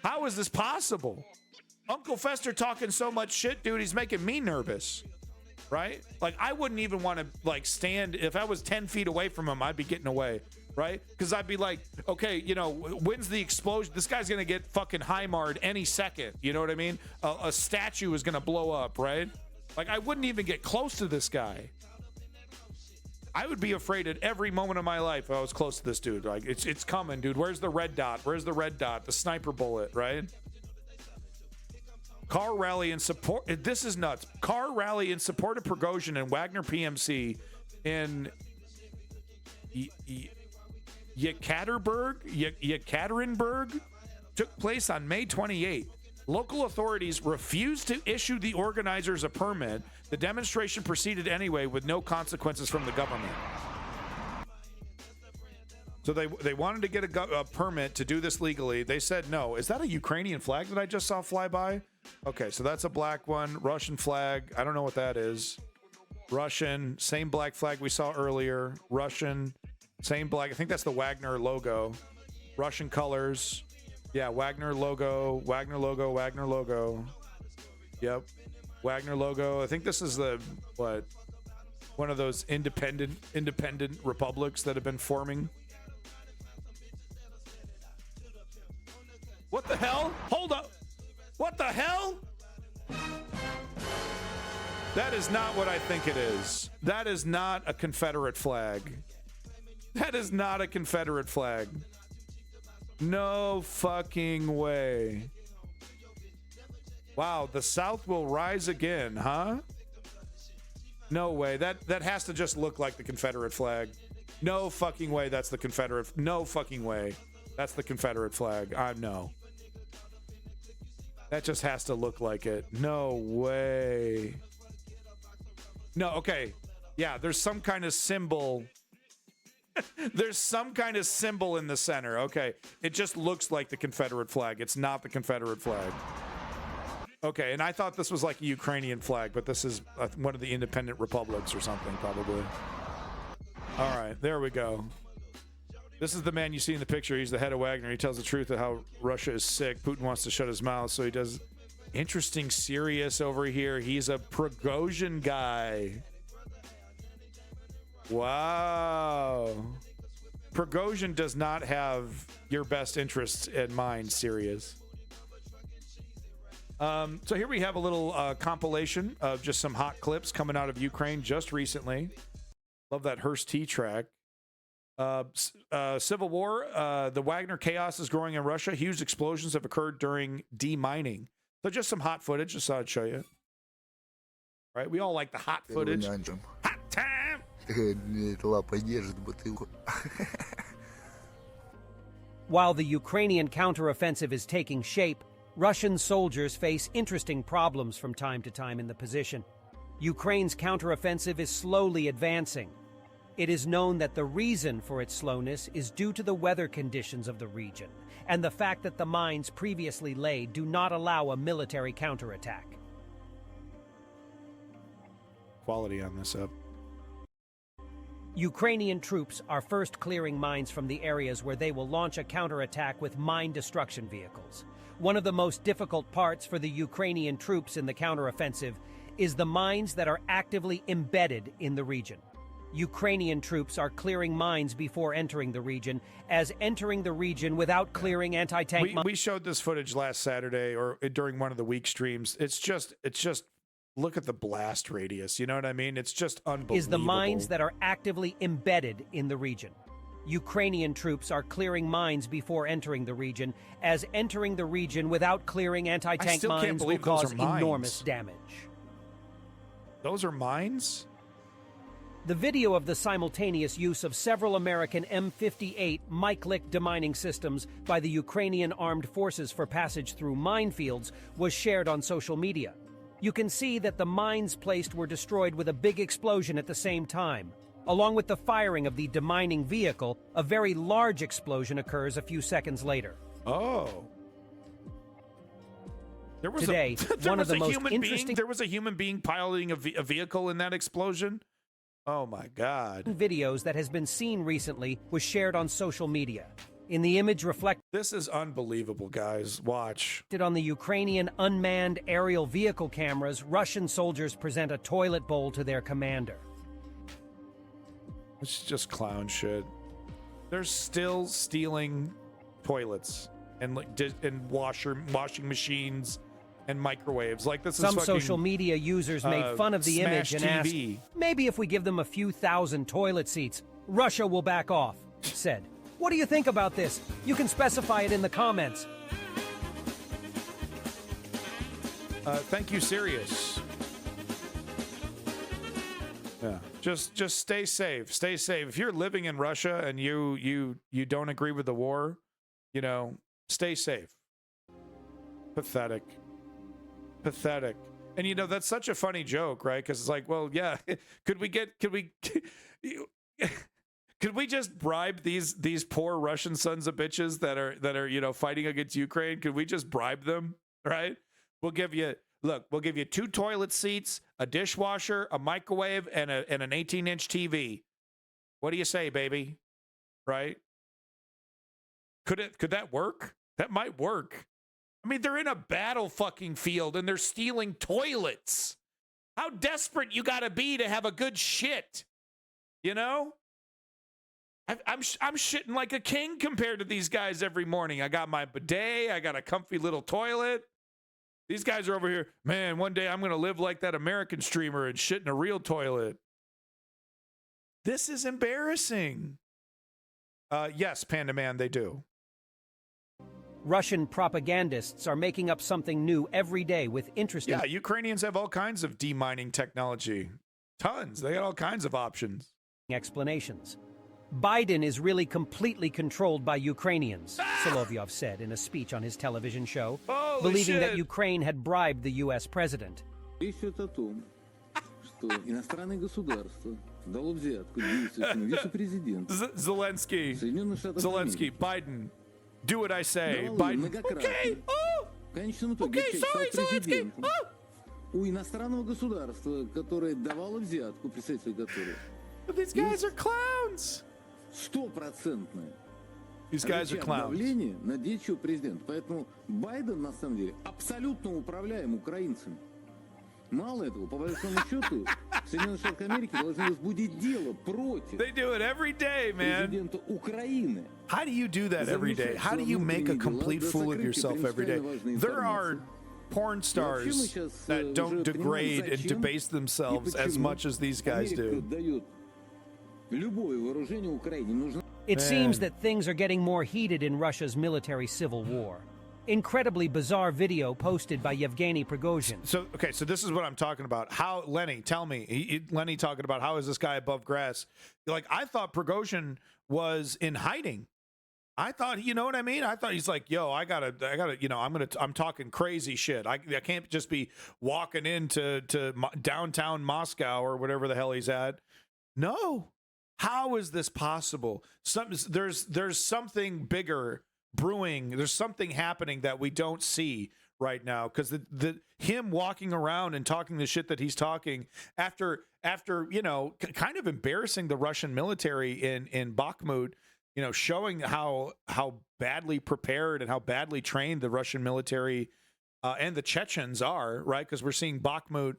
How is this possible? Uncle Fester talking so much shit, dude, he's making me nervous. Right? Like, I wouldn't even want to, like, stand. If I was 10 feet away from him, I'd be getting away. Right? Because I'd be like, okay, when's the explosion? This guy's going to get fucking HIMAR'd any second. You know what I mean? A statue is going to blow up, right? Like, I wouldn't even get close to this guy. I would be afraid at every moment of my life if I was close to this dude. Like, it's coming, dude. Where's the red dot? Where's the red dot? The sniper bullet, right? Car rally in support. This is nuts. Car rally in support of Prigozhin and Wagner PMC in Yekaterinburg took place on May 28th. Local authorities refused to issue the organizers a permit. The demonstration proceeded anyway with no consequences from the government. So they wanted to get a permit to do this legally. They said no. Is that a Ukrainian flag that I just saw fly by? Okay, so that's a black one. Russian flag. I don't know what that is. Russian. Same black flag we saw earlier. Russian. Same black. I think that's the Wagner logo. Russian colors. Yeah, Wagner logo. Wagner logo. Wagner logo. Yep. Wagner logo. I think this is the, what? One of those independent republics that have been forming. What the hell? Hold up. What the hell? That is not what I think it is. That is not a Confederate flag. That is not a Confederate flag. No fucking way. Wow, the South will rise again, huh? No way. That has to just look like the Confederate flag. No fucking way that's the Confederate. No fucking way. That's the Confederate flag. No. That just has to look like it. No way. No, okay. Yeah, there's some kind of symbol. There's some kind of symbol in the center. Okay. It just looks like the Confederate flag. It's not the Confederate flag. Okay, and I thought this was like a Ukrainian flag, but this is one of the independent republics or something, probably. All right, there we go. This is the man you see in the picture. He's the head of Wagner. He tells the truth of how Russia is sick. Putin wants to shut his mouth, so he does. Interesting, serious over here. He's a Prigozhin guy. Wow. Prigozhin does not have your best interests in mind, serious. So here we have a little compilation of just some hot clips coming out of Ukraine just recently. Love that Hearst T track. Civil war, the Wagner chaos is growing in Russia. Huge explosions have occurred during demining. So just some hot footage, just thought I'd show you. Right? We all like the hot footage. Hot time! While the Ukrainian counteroffensive is taking shape, Russian soldiers face interesting problems from time to time in the position. Ukraine's counteroffensive is slowly advancing. It is known that the reason for its slowness is due to the weather conditions of the region and the fact that the mines previously laid do not allow a military counterattack. Quality on this up. Ukrainian troops are first clearing mines from the areas where they will launch a counterattack with mine destruction vehicles. One of the most difficult parts for the Ukrainian troops in the counteroffensive is the mines that are actively embedded in the region. Ukrainian troops are clearing mines before entering the region, as entering the region without clearing anti-tank mines. We showed this footage last Saturday or during one of the week streams. It's just look at the blast radius. You know what I mean? It's just unbelievable. Is the mines that are actively embedded in the region. Ukrainian troops are clearing mines before entering the region, as entering the region without clearing anti-tank mines will cause enormous damage. Those are mines? The video of the simultaneous use of several American M58 Mike-Lick demining systems by the Ukrainian armed forces for passage through minefields was shared on social media. You can see that the mines placed were destroyed with a big explosion at the same time. Along with the firing of the demining vehicle, a very large explosion occurs a few seconds later. Oh. There was Today, one of the most interesting... There was a human being piloting a vehicle in that explosion? Oh my God. Videos that has been seen recently was shared on social media. In the image reflected... This is unbelievable, guys. Watch. On the Ukrainian unmanned aerial vehicle cameras, Russian soldiers present a toilet bowl to their commander. It's just clown shit. They're still stealing toilets and washing machines and microwaves. Like this is Some social media users made fun of the image and asked, maybe if we give them a few thousand toilet seats, Russia will back off, said. What do you think about this? You can specify it in the comments. Thank you, Sirius. Yeah, just stay safe. Stay safe. If you're living in Russia and you don't agree with the war, you know, stay safe. Pathetic. Pathetic. And you know, that's such a funny joke, right? Because it's like, well, yeah, could we just bribe these poor Russian sons of bitches that are you know, fighting against Ukraine? Could we just bribe them, right? We'll give you 2 toilet seats, a dishwasher, a microwave, and an 18-inch TV. What do you say, baby? Right? Could that work? That might work. I mean, they're in a battle fucking field and they're stealing toilets. How desperate you got to be to have a good shit, you know? I'm shitting like a king compared to these guys every morning. I got my bidet. I got a comfy little toilet. These guys are over here. Man, one day I'm going to live like that American streamer and shit in a real toilet. This is embarrassing. Yes, Panda Man, they do. Russian propagandists are making up something new every day with interesting... Yeah, Ukrainians have all kinds of demining technology. Tons. They got all kinds of options. ...explanations. Biden is really completely controlled by Ukrainians, Solovyov said in a speech on his television show, believing that Ukraine had bribed the U.S. president. Zelensky, Biden. Do what I say. Biden. Okay. Oh. Okay, sorry, Zelensky. Oh. These guys are clowns. These guys are clowns. На действия президента. Поэтому Байден, на самом деле, абсолютно управляем украинцами. Мало этого, по большому счету, Соединенные Штаты Америки должны возбудить дело против президента Украины. How do you do that every day? How do you make a complete fool of yourself every day? There are porn stars that don't degrade and debase themselves as much as these guys do. It seems that things are getting more heated in Russia's military civil war. Incredibly bizarre video posted by Yevgeny Prigozhin. So this is what I'm talking about. How, Lenny, tell me, Lenny talking about how is this guy above grass? Like, I thought Prigozhin was in hiding. I thought, you know what I mean? I thought he's like, yo, I gotta, you know, I'm talking crazy shit. I can't just be walking into downtown Moscow or whatever the hell he's at. No. How is this possible? There's something bigger brewing. There's something happening that we don't see right now, because him walking around and talking the shit that he's talking after you know, kind of embarrassing the Russian military in Bakhmut, you know, showing how badly prepared and how badly trained the Russian military and the Chechens are, right? Because we're seeing Bakhmut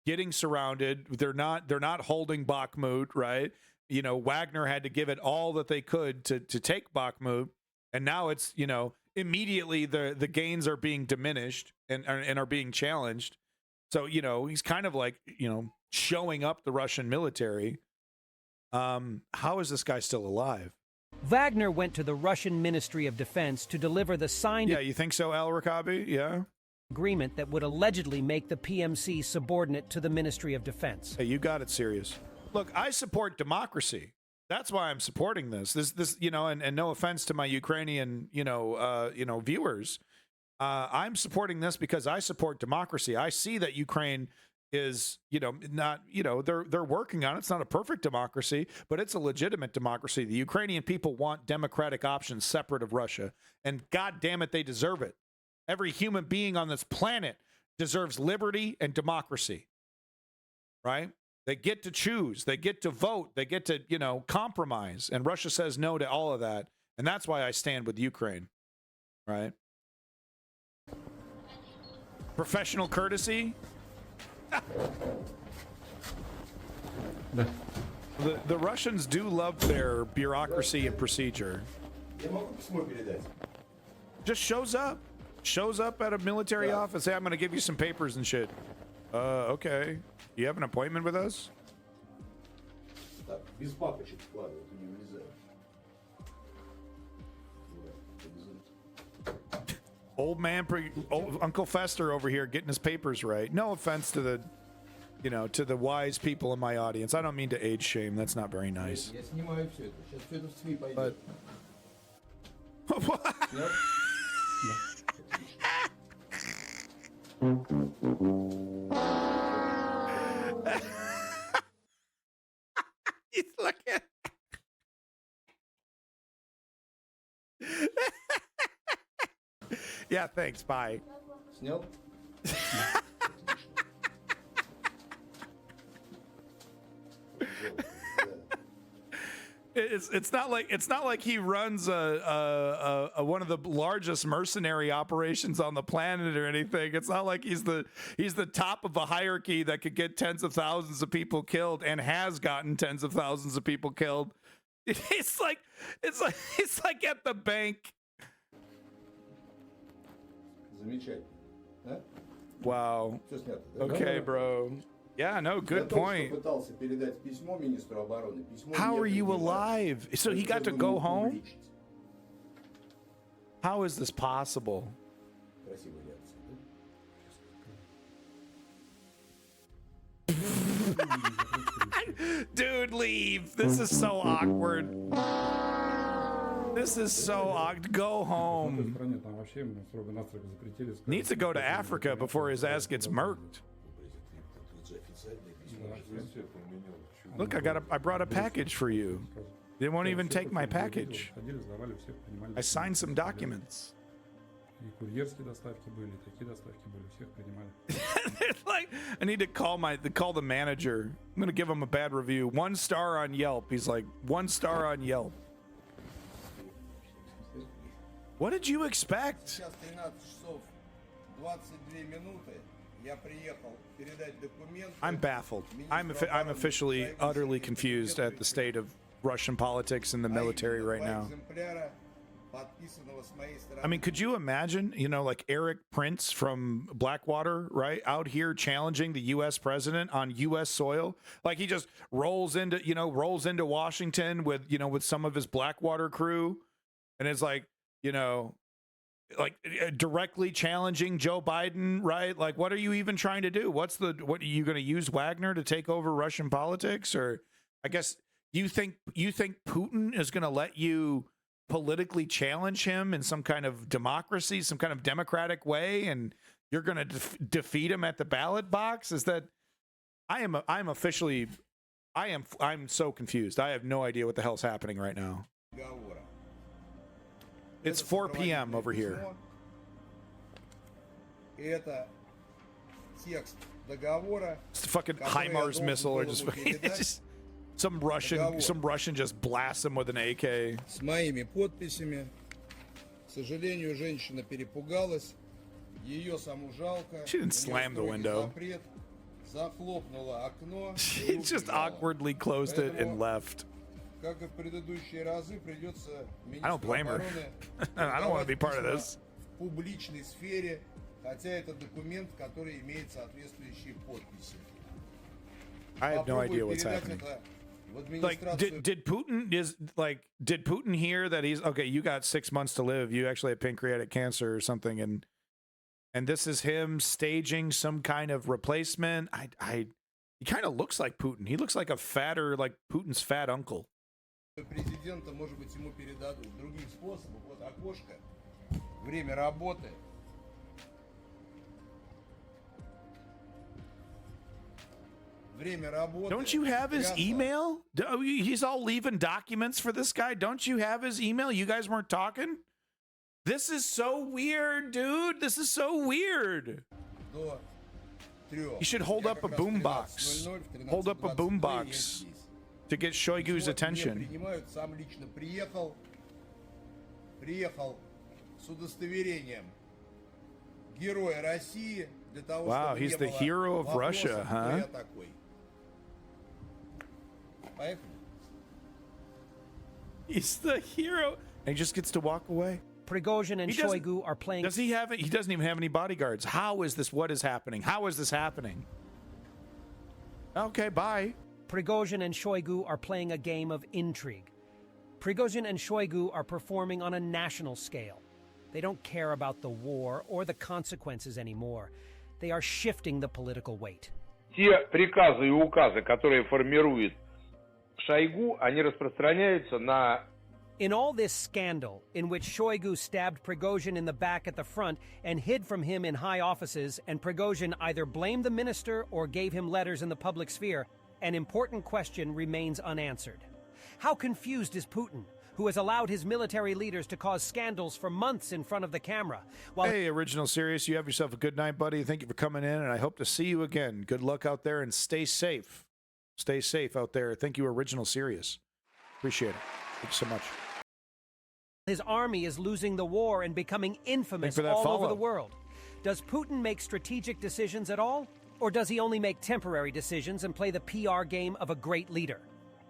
getting surrounded. They're not holding Bakhmut, right? You know, Wagner had to give it all that they could to take Bakhmut. And now it's, you know, immediately the gains are being diminished and are being challenged. So, you know, he's kind of like, you know, showing up the Russian military. How is this guy still alive? Wagner went to the Russian Ministry of Defense to deliver the signed... Yeah, you think so, Al Rakabi? Yeah. ...agreement that would allegedly make the PMC subordinate to the Ministry of Defense. Hey, you got it serious. Look, I support democracy. That's why I'm supporting this. This, you know, and no offense to my Ukrainian, viewers, I'm supporting this because I support democracy. I see that Ukraine is, you know, not, you know, they're working on it. It's not a perfect democracy, but it's a legitimate democracy. The Ukrainian people want democratic options separate of Russia, and God damn it, they deserve it. Every human being on this planet deserves liberty and democracy, right? They get to choose. They get to vote. They get to, you know, compromise. And Russia says no to all of that. And that's why I stand with Ukraine, right? Professional courtesy. The Russians do love their bureaucracy and procedure. Just shows up at a military office. Hey, I'm going to give you some papers and shit. Okay. You have an appointment with us? Old Uncle Fester over here getting his papers right. No offense to the, you know, to the wise people in my audience. I don't mean to age shame. That's not very nice. But He's looking. Yeah, thanks. Bye. Снял? It's not like he runs a one of the largest mercenary operations on the planet or anything. It's not like he's the top of a hierarchy that could get tens of thousands of people killed and has gotten tens of thousands of people killed. It's like at the bank. Wow. Okay, bro. Yeah, no, good point. How are you alive? So he got to go home? How is this possible? Dude, leave. This is so awkward. This is so awkward. Go home. Needs to go to Africa before his ass gets murked. Look, I brought a package for you. They won't even take my package. I signed some documents. It's like, I need to call the manager. I'm gonna give him a bad review. 1 star on Yelp. He's like, 1 star on Yelp. What did you expect? I'm baffled. I'm officially utterly confused at the state of Russian politics and the military right now. I mean, could you imagine, like Eric Prince from Blackwater, right, out here challenging the U.S. president on U.S. soil? Like he just rolls into Washington with some of his Blackwater crew, and it's like, directly challenging Joe Biden, right? Like, what are you even trying to do? What are you going to use Wagner to take over Russian politics? Or I guess you think Putin is going to let you politically challenge him in some kind of democracy, some kind of democratic way, and you're going to defeat him at the ballot box? Is that I'm so confused. I have no idea what the hell's happening right now. It's 4 p.m. over here. It's the fucking HIMARS missile, or just some Russian just blasts him with an AK. С моими подписями. К сожалению, женщина перепугалась. Ее саму жалко. She didn't slam the window. Захлопнула окно. She just awkwardly closed it and left. Как и в предыдущие разы, придется I don't blame her. I don't want to be part of this. В публичной сфере, хотя это документ, который имеет соответствующие подписи. I have no idea what's happening. Like, did Putin hear that he's okay? You got 6 months to live. You actually have pancreatic cancer or something, and this is him staging some kind of replacement. He kind of looks like Putin. He looks like Putin's fat uncle. Президента, может быть, ему передадут других способов. Вот окошко, время работы. Время работы. Don't you have his email? He's all leaving documents for this guy. Don't you have his email? You guys weren't talking? This is so weird, dude. This is so weird. You should hold up a boombox. Hold up a boombox to get Shoigu's attention. Сам лично приехал с удостоверением Героя России для того, чтобы Wow, he's the hero of Russia, huh? He's the hero, and he just gets to walk away. Prigozhin and Shoigu are playing. Does he have it? He doesn't even have any bodyguards. How is this? What is happening? How is this happening? Okay, bye. Prigozhin and Shoigu are playing a game of intrigue. Prigozhin and Shoigu are performing on a national scale. They don't care about the war or the consequences anymore. They are shifting the political weight. Те приказы и указы, которые формирует Шойгу, они распространяются на In all this scandal, in which Shoigu stabbed Prigozhin in the back at the front and hid from him in high offices, and Prigozhin either blamed the minister or gave him letters in the public sphere, an important question remains unanswered. How confused is Putin, who has allowed his military leaders to cause scandals for months in front of the camera? Hey, Original Serious, you have yourself a good night, buddy. Thank you for coming in, and I hope to see you again. Good luck out there, and stay safe. Stay safe out there. Thank you, Original Serious. Appreciate it. Thank you so much. His army is losing the war and becoming infamous all over the world. Does Putin make strategic decisions at all? Or does he only make temporary decisions and play the PR game of a great leader?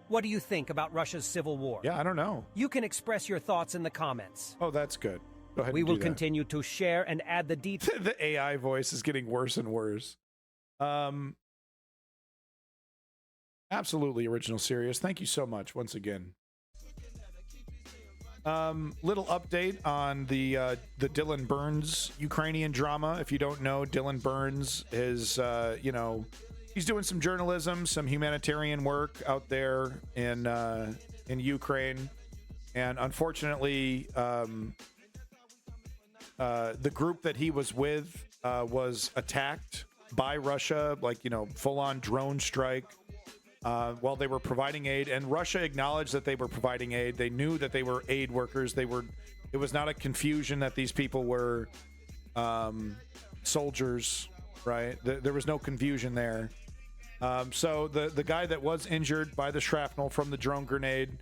What do you think about Russia's civil war? Yeah, I don't know. You can express your thoughts in the comments. Oh, that's good. Go ahead. We will continue to share and add the details. The AI voice is getting worse and worse. Absolutely, Original Serious. Thank you so much once again. Little update on the Dylan Burns Ukrainian drama. If you don't know, Dylan Burns is, he's doing some journalism, some humanitarian work out there in Ukraine, and unfortunately, the group that he was with was attacked by Russia, full-on drone strike. While they were providing aid, and Russia acknowledged that they were providing aid. They knew that they were aid workers. It was not a confusion that these people were soldiers, right? There was no confusion there. So the guy that was injured by the shrapnel from the drone grenade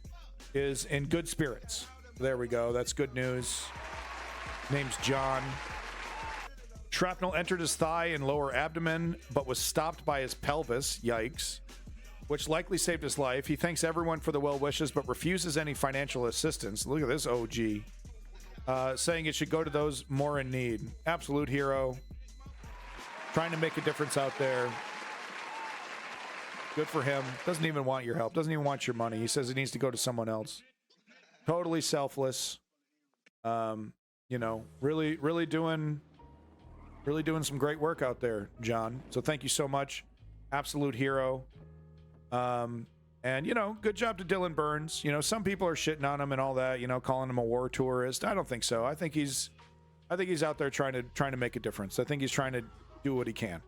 is in good spirits. There we go. That's good news. Name's John. Shrapnel entered his thigh and lower abdomen, but was stopped by his pelvis. Yikes. Which likely saved his life. He thanks everyone for the well wishes, but refuses any financial assistance. Look at this OG. Saying it should go to those more in need. Absolute hero. Trying to make a difference out there. Good for him. Doesn't even want your help. Doesn't even want your money. He says it needs to go to someone else. Totally selfless. Really doing some great work out there, John. So thank you so much. Absolute hero. Good job to Dylan Burns. Some people are shitting on him and all that, calling him a war tourist. I don't think so. I think he's out there trying to make a difference. I think he's trying to do what he can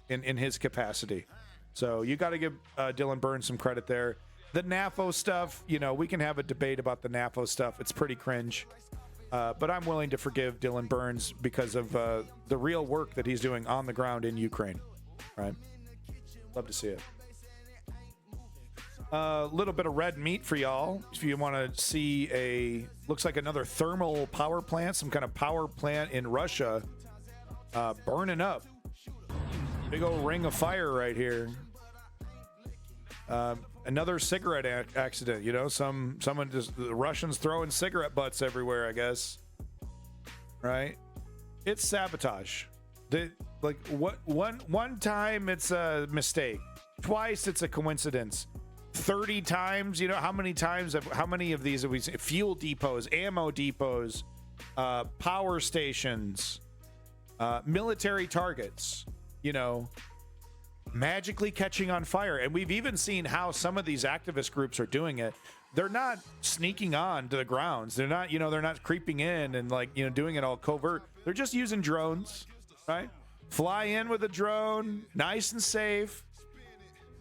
in his capacity. So you got to give Dylan Burns some credit there. The NAFO stuff, we can have a debate about the NAFO stuff. It's pretty cringe. But I'm willing to forgive Dylan Burns because of the real work that he's doing on the ground in Ukraine. Right? Love to see it. A little bit of red meat for y'all. If you want to see looks like another thermal power plant, some kind of power plant in Russia, burning up. Big old ring of fire right here. Another cigarette accident. The Russians throwing cigarette butts everywhere, I guess. Right? It's sabotage. One time it's a mistake. Twice it's a coincidence. 30 times, how many of these have we seen? Fuel depots, ammo depots, power stations, military targets, magically catching on fire. And we've even seen how some of these activist groups are doing it. They're not sneaking on to the grounds. They're not, they're not creeping in and doing it all covert. They're just using drones, right? Fly in with a drone, nice and safe.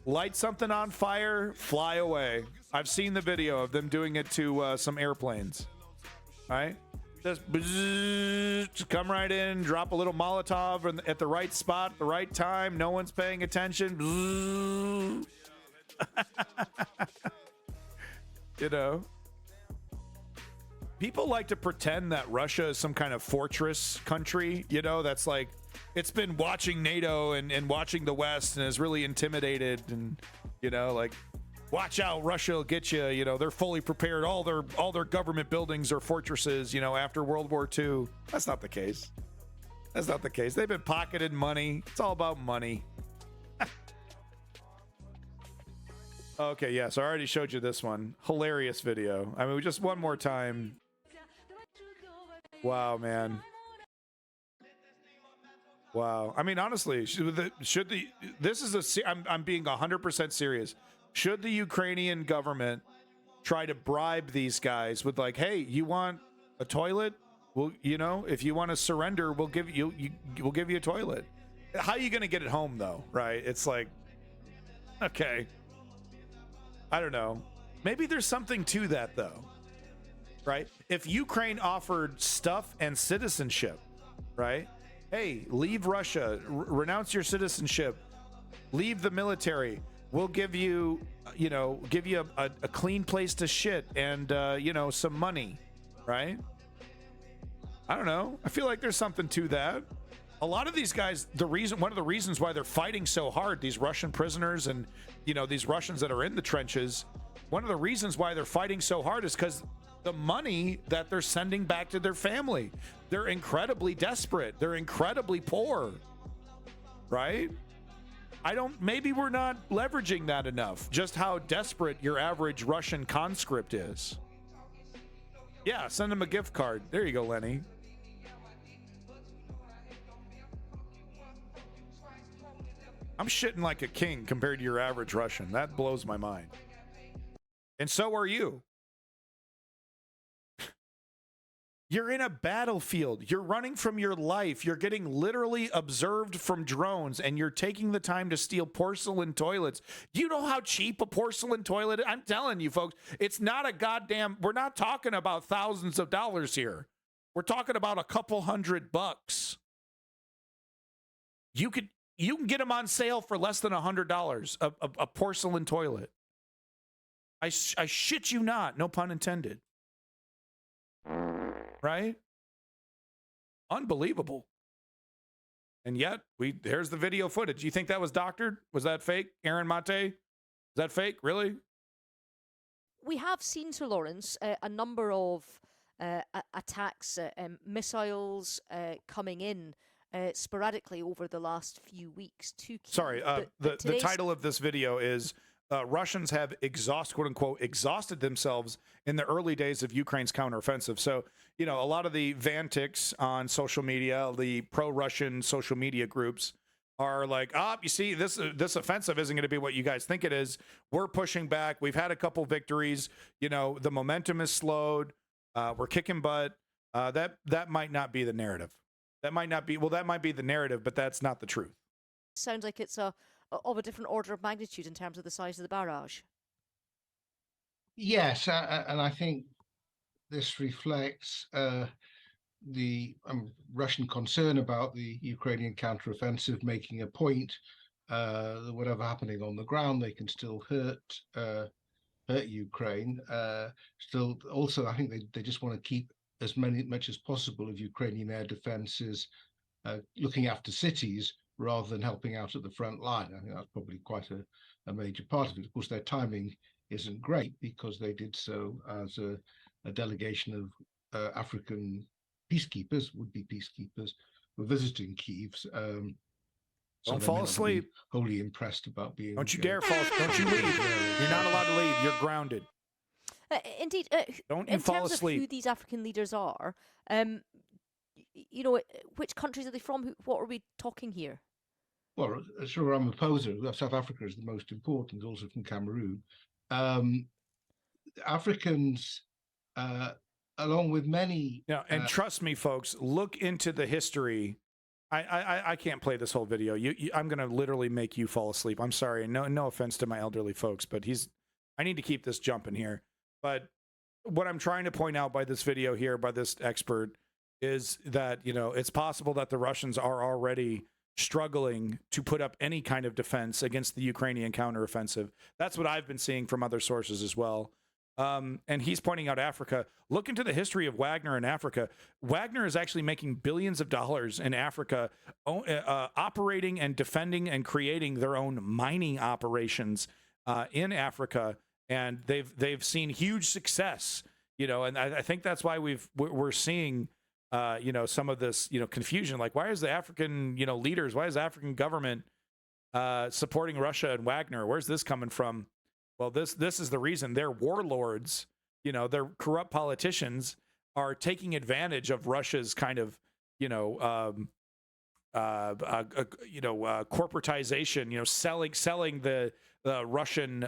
Light something on fire, fly away. I've seen the video of them doing it to some airplanes. Right? Just come right in, drop a little Molotov at the right spot, at the right time. No one's paying attention. People like to pretend that Russia is some kind of fortress country, that's like, it's been watching NATO and watching the West and is really intimidated and, watch out, Russia will get you. They're fully prepared. All their government buildings are fortresses, after World War II. That's not the case. They've been pocketing money. It's all about money. Okay, yeah, so I already showed you this one. Hilarious video. I mean, just one more time. Wow, man. Wow. I mean, honestly, I'm being 100% serious. Should the Ukrainian government try to bribe these guys with like, hey, you want a toilet? Well, you know, if you want to surrender, we'll give you a toilet. How are you going to get it home though, right? It's like, okay, I don't know. Maybe there's something to that though, right? If Ukraine offered stuff and citizenship, right? Hey, leave Russia, renounce your citizenship, leave the military. We'll give you, you know, a clean place to shit and, you know, some money, right? I don't know. I feel like there's something to that. A lot of these guys, one of the reasons why they're fighting so hard, these Russian prisoners and, you know, these Russians that are in the trenches, one of the reasons why they're fighting so hard is because the money that they're sending back to their family. They're incredibly desperate. They're incredibly poor, right? Maybe we're not leveraging that enough, just how desperate your average Russian conscript is. Yeah, send them a gift card. There you go, Lenny. I'm shitting like a king compared to your average Russian. That blows my mind. And so are you. You're in a battlefield. You're running from your life. You're getting literally observed from drones, and you're taking the time to steal porcelain toilets. Do you know how cheap a porcelain toilet is? I'm telling you, folks, it's not a goddamn... We're not talking about thousands of dollars here. We're talking about a couple $100. You can get them on sale for less than $100, a porcelain toilet. I shit you not, no pun intended. Right? Unbelievable. And yet, there's the video footage. You think that was doctored? Was that fake? Aaron Mate? Is that fake? Really? We have seen, Sir Lawrence, a number of attacks, missiles coming in sporadically over the last few weeks to Kyiv. Sorry, the title of this video is Russians have quote unquote exhausted themselves in the early days of Ukraine's counteroffensive. So, you know, a lot of the Vantics on social media, the pro-Russian social media groups are like, you see, this offensive isn't going to be what you guys think it is. We're pushing back. We've had a couple victories. You know, the momentum is slowed. We're kicking butt. That might not be the narrative. That might be the narrative, but that's not the truth. Sounds like it's of a different order of magnitude in terms of the size of the barrage. Yes, and I think this reflects the Russian concern about the Ukrainian counteroffensive, making a point that whatever happening on the ground, they can still hurt Ukraine. Still, also, I think they just want to keep as much as possible of Ukrainian air defenses looking after cities rather than helping out at the front line. I think that's probably quite a major part of it. Of course, their timing isn't great because they did so as a delegation of African peacekeepers, would-be peacekeepers, were visiting Kyiv. Don't fall asleep. Wholly impressed about being... Don't you dare fall. Don't you leave. You're not allowed to leave. You're grounded. Indeed. Don't you fall asleep. In terms of who these African leaders are, you know, which countries are they from? What are we talking here? Well, Sir Ramaphosa, South Africa is the most important, also from Cameroon. Africans, along with many... Yeah, and trust me, folks, look into the history. I can't play this whole video. I'm going to literally make you fall asleep. I'm sorry. No offense to my elderly folks, but I need to keep this jumping here. But what I'm trying to point out by this video here, by this expert, is that, you know, it's possible that the Russians are already struggling to put up any kind of defense against the Ukrainian counteroffensive. That's what I've been seeing from other sources as well. And he's pointing out Africa. Look into the history of Wagner in Africa. Wagner is actually making billions of dollars in Africa, operating and defending and creating their own mining operations in Africa. And they've seen huge success, you know, and I think that's why we're seeing, you know, some of this, you know, confusion. Like, why is the African, you know, leaders, why is the African government supporting Russia and Wagner? Where's this coming from? Well, this is the reason. Their warlords, you know, their corrupt politicians are taking advantage of Russia's kind of, you know, corporatization, you know, selling the Russian,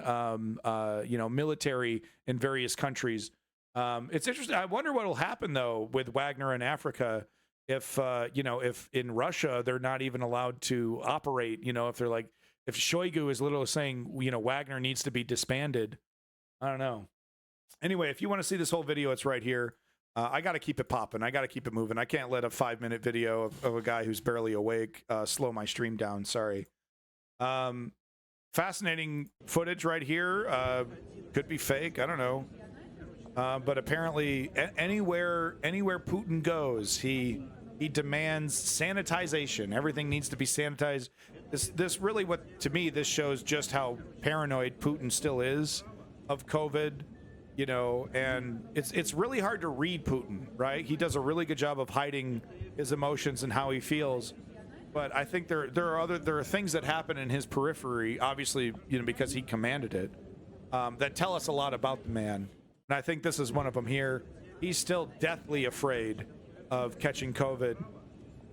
military in various countries. It's interesting. I wonder what will happen though with Wagner in Africa if if in Russia they're not even allowed to operate. If they're like, if Shoigu is literally saying, Wagner needs to be disbanded. I don't know. Anyway, if you want to see this whole video, it's right here. I got to keep it popping. I got to keep it moving. I can't let a 5-minute video of a guy who's barely awake slow my stream down. Sorry. Fascinating footage right here. Could be fake. I don't know. But apparently, anywhere Putin goes, he demands sanitization. Everything needs to be sanitized. This really, to me, this shows just how paranoid Putin still is of COVID. And it's really hard to read Putin, right? He does a really good job of hiding his emotions and how he feels. But I think there are things that happen in his periphery, obviously, because he commanded it, that tell us a lot about the man. And I think this is one of them here. He's still deathly afraid of catching COVID.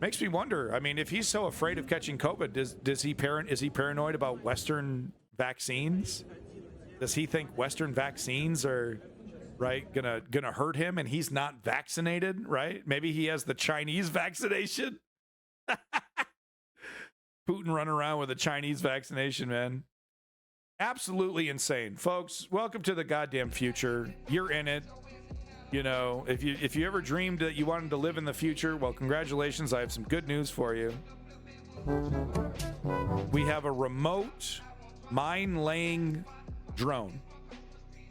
Makes me wonder. I mean, if he's so afraid of catching COVID, is he paranoid about Western vaccines? Does he think Western vaccines are gonna hurt him and he's not vaccinated, right? Maybe he has the Chinese vaccination. Putin running around with a Chinese vaccination, man. Absolutely insane. Folks, welcome to the goddamn future. You're in it. If you ever dreamed that you wanted to live in the future, well, congratulations. I have some good news for you. We have a remote mine-laying drone.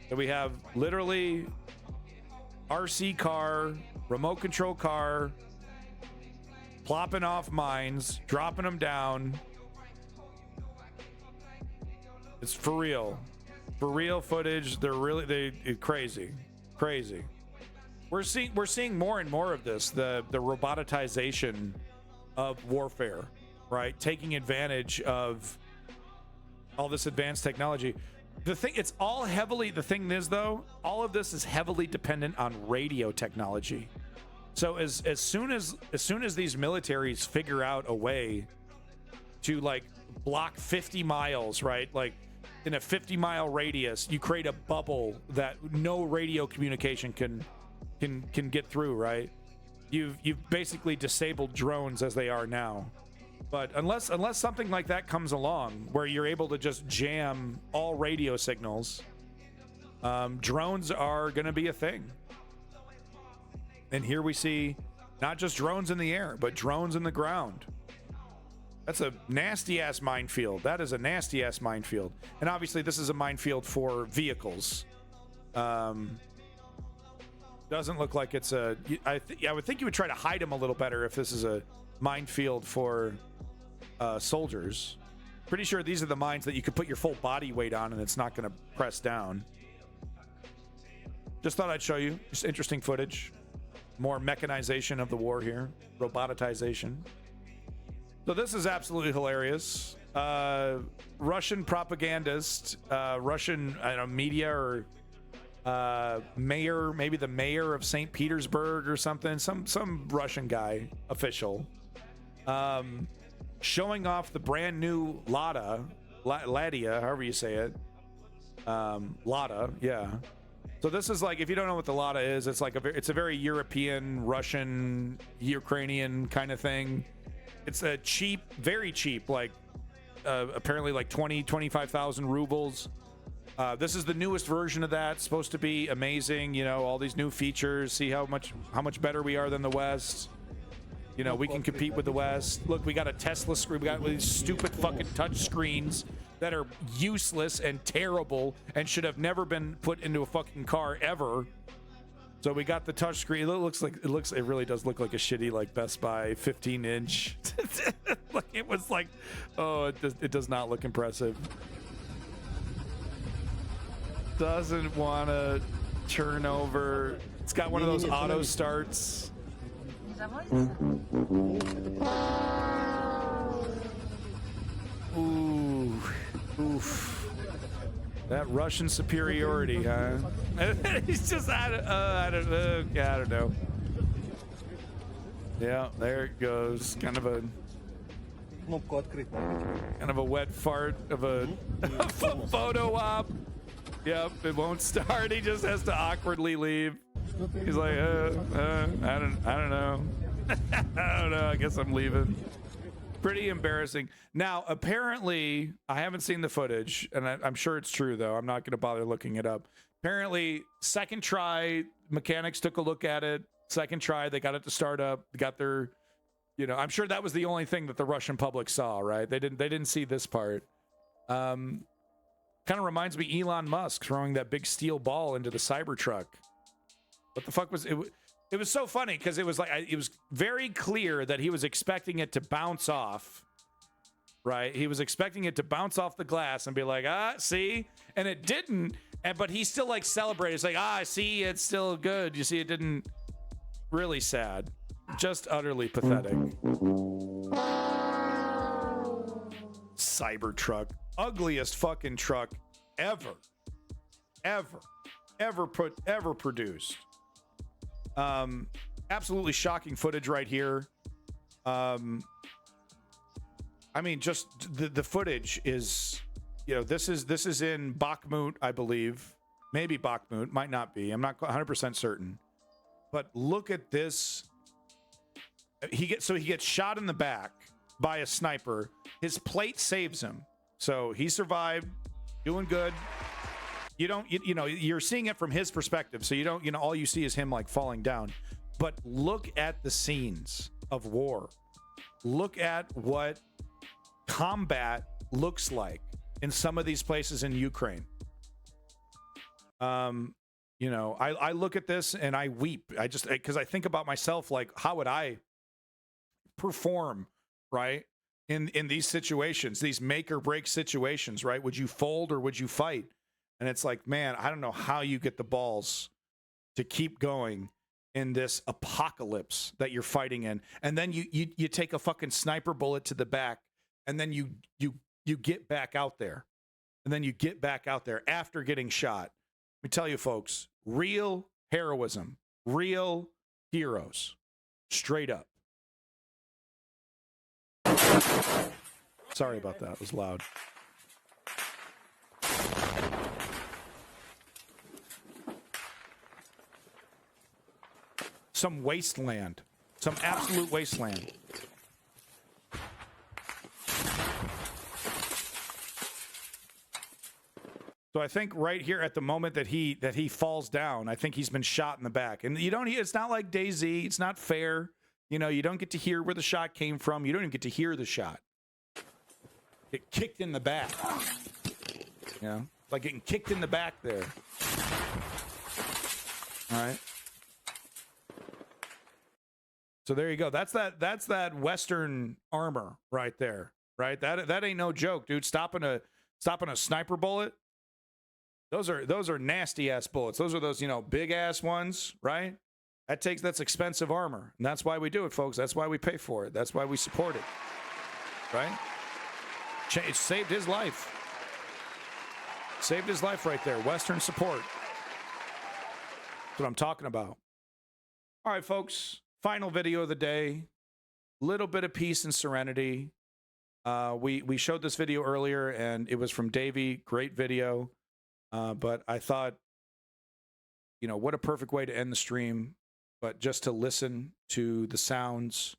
So we have literally RC car, remote control car, plopping off mines, dropping them down. It's for real footage. They're crazy. We're seeing more and more of this, the robotization of warfare, right? Taking advantage of all this advanced technology. The thing is though, all of this is heavily dependent on radio technology. So as soon as these militaries figure out a way to block 50 miles, right? Like in a 50-mile radius, you create a bubble that no radio communication can get through, right? You've basically disabled drones as they are now. But unless something like that comes along where you're able to just jam all radio signals, drones are going to be a thing. And here we see not just drones in the air, but drones in the ground. That's a nasty-ass minefield. That is a nasty-ass minefield. And obviously this is a minefield for vehicles. Doesn't look like it's a... I would think you would try to hide them a little better if this is a minefield for soldiers. Pretty sure these are the mines that you could put your full body weight on and it's not going to press down. Just thought I'd show you. Just interesting footage. More mechanization of the war here. Robotization. So this is absolutely hilarious. Russian propagandist, Russian media or mayor, maybe the mayor of St. Petersburg or something, some Russian guy, official, showing off the brand new Ladia, however you say it. Lada, yeah. So this is like, if you don't know what the Lada is, it's like it's a very European, Russian, Ukrainian kind of thing. It's a cheap, very cheap, apparently like 25,000 rubles. This is the newest version of that. It's supposed to be amazing, all these new features. See how much better we are than the West. We can compete with the West. Look, we got a Tesla screen. We got these stupid fucking touch screens that are useless and terrible and should have never been put into a fucking car ever. So we got the touch screen. It really does look like a shitty Best Buy 15-inch. It was like, oh, it does not look impressive. Doesn't want to turn over. It's got one of those auto starts. Ooh, oof. That Russian superiority, huh? He's just I don't know. Yeah, there it goes. Kind of a Kind of a wet fart of a photo op. Yep, it won't start. He just has to awkwardly leave. He's like, I don't know. I don't know. I guess I'm leaving. Pretty embarrassing. Now, apparently, I haven't seen the footage, and I'm sure it's true, though. I'm not going to bother looking it up. Apparently, second try, mechanics took a look at it. Second try, they got it to start up. They got their, you know, I'm sure that was the only thing that the Russian public saw, right? They didn't see this part. Kind of reminds me Elon Musk throwing that big steel ball into the Cybertruck. What the fuck was it? It was so funny because it was like it was very clear that he was expecting it to bounce off, right? He was expecting it to bounce off the glass and be like, see? And it didn't. But he still like celebrated. It's like, see, it's still good. You see, it didn't. Really sad. Just utterly pathetic. Cybertruck. Ugliest fucking truck ever produced. Absolutely shocking footage right here. I mean, just the footage is, you know, this is in Bakhmut, I believe. Maybe Bakhmut, might not be. I'm not 100% certain. But look at this. He gets shot in the back by a sniper. His plate saves him. So he survived, doing good. You know, you're seeing it from his perspective. So you don't, you know, all you see is him like falling down. But look at the scenes of war. Look at what combat looks like in some of these places in Ukraine. You know, I look at this and I weep. I just, because I think about myself, like, how would I perform, right? In these situations, these make or break situations, right? Would you fold or would you fight? And it's like, man, I don't know how you get the balls to keep going in this apocalypse that you're fighting in. And then you take a fucking sniper bullet to the back, and then you get back out there. And then you get back out there after getting shot. Let me tell you, folks, real heroism, real heroes, straight up. Sorry about that. It was loud. Some wasteland, some absolute wasteland. So I think right here at the moment that he falls down, I think he's been shot in the back. And you don't, it's not like DayZ, it's not fair. You know, you don't get to hear where the shot came from. You don't even get to hear the shot. Get kicked in the back. You know, like getting kicked in the back there. All right. So there you go. That's that Western armor right there. Right? That ain't no joke, dude. Stopping a sniper bullet. Those are nasty ass bullets. Those are those, you know, big ass ones, right? That's expensive armor. And that's why we do it, folks. That's why we pay for it. That's why we support it. Right? It saved his life. Saved his life right there. Western support. That's what I'm talking about. All right, folks. Final video of the day. Little bit of peace and serenity. We showed this video earlier, and it was from Davey. Great video. But I thought, you know, what a perfect way to end the stream. But just to listen to the sounds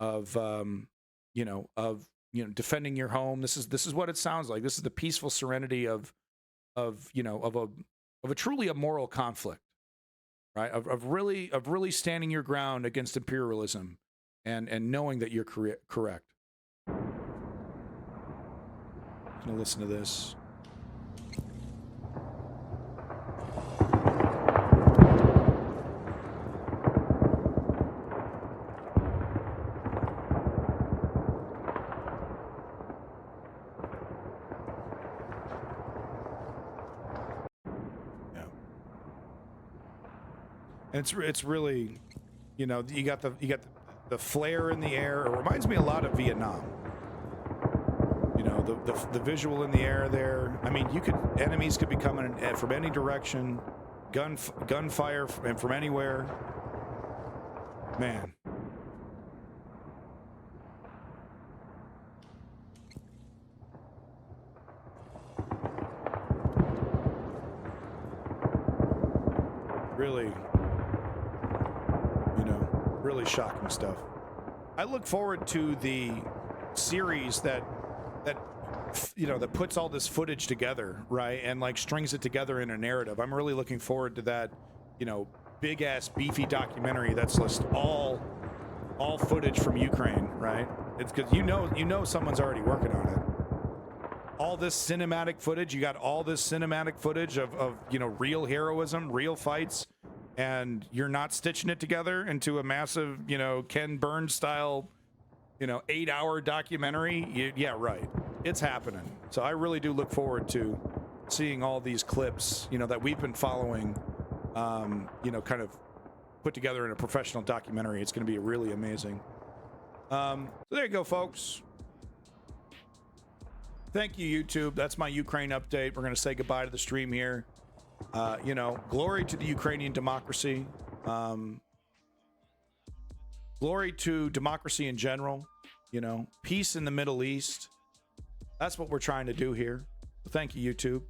of, defending your home. This is what it sounds like. This is the peaceful serenity of a truly immoral conflict, right? Of really standing your ground against imperialism, and knowing that you're correct. I'm gonna listen to this. It's really, you know, you got the flare in the air. It reminds me a lot of Vietnam. You know, the visual in the air there. I mean, enemies could be coming from any direction, gunfire from anywhere. Man. Really, really shocking stuff. I look forward to the series that puts all this footage together, right, and like strings it together in a narrative. I'm really looking forward to that, big ass beefy documentary that's just all footage from Ukraine, right? It's because you know someone's already working on it. All this cinematic footage, you got all this cinematic footage of real heroism, real fights, and you're not stitching it together into a massive, Ken Burns style, 8-hour documentary. Yeah, right. It's happening. So I really do look forward to seeing all these clips, that we've been following, kind of put together in a professional documentary. It's going to be really amazing. So there you go, folks. Thank you, YouTube. That's my Ukraine update. We're going to say goodbye to the stream here. Glory to the Ukrainian democracy. Glory to democracy in general. Peace in the Middle East. That's what we're trying to do here. Thank you, YouTube.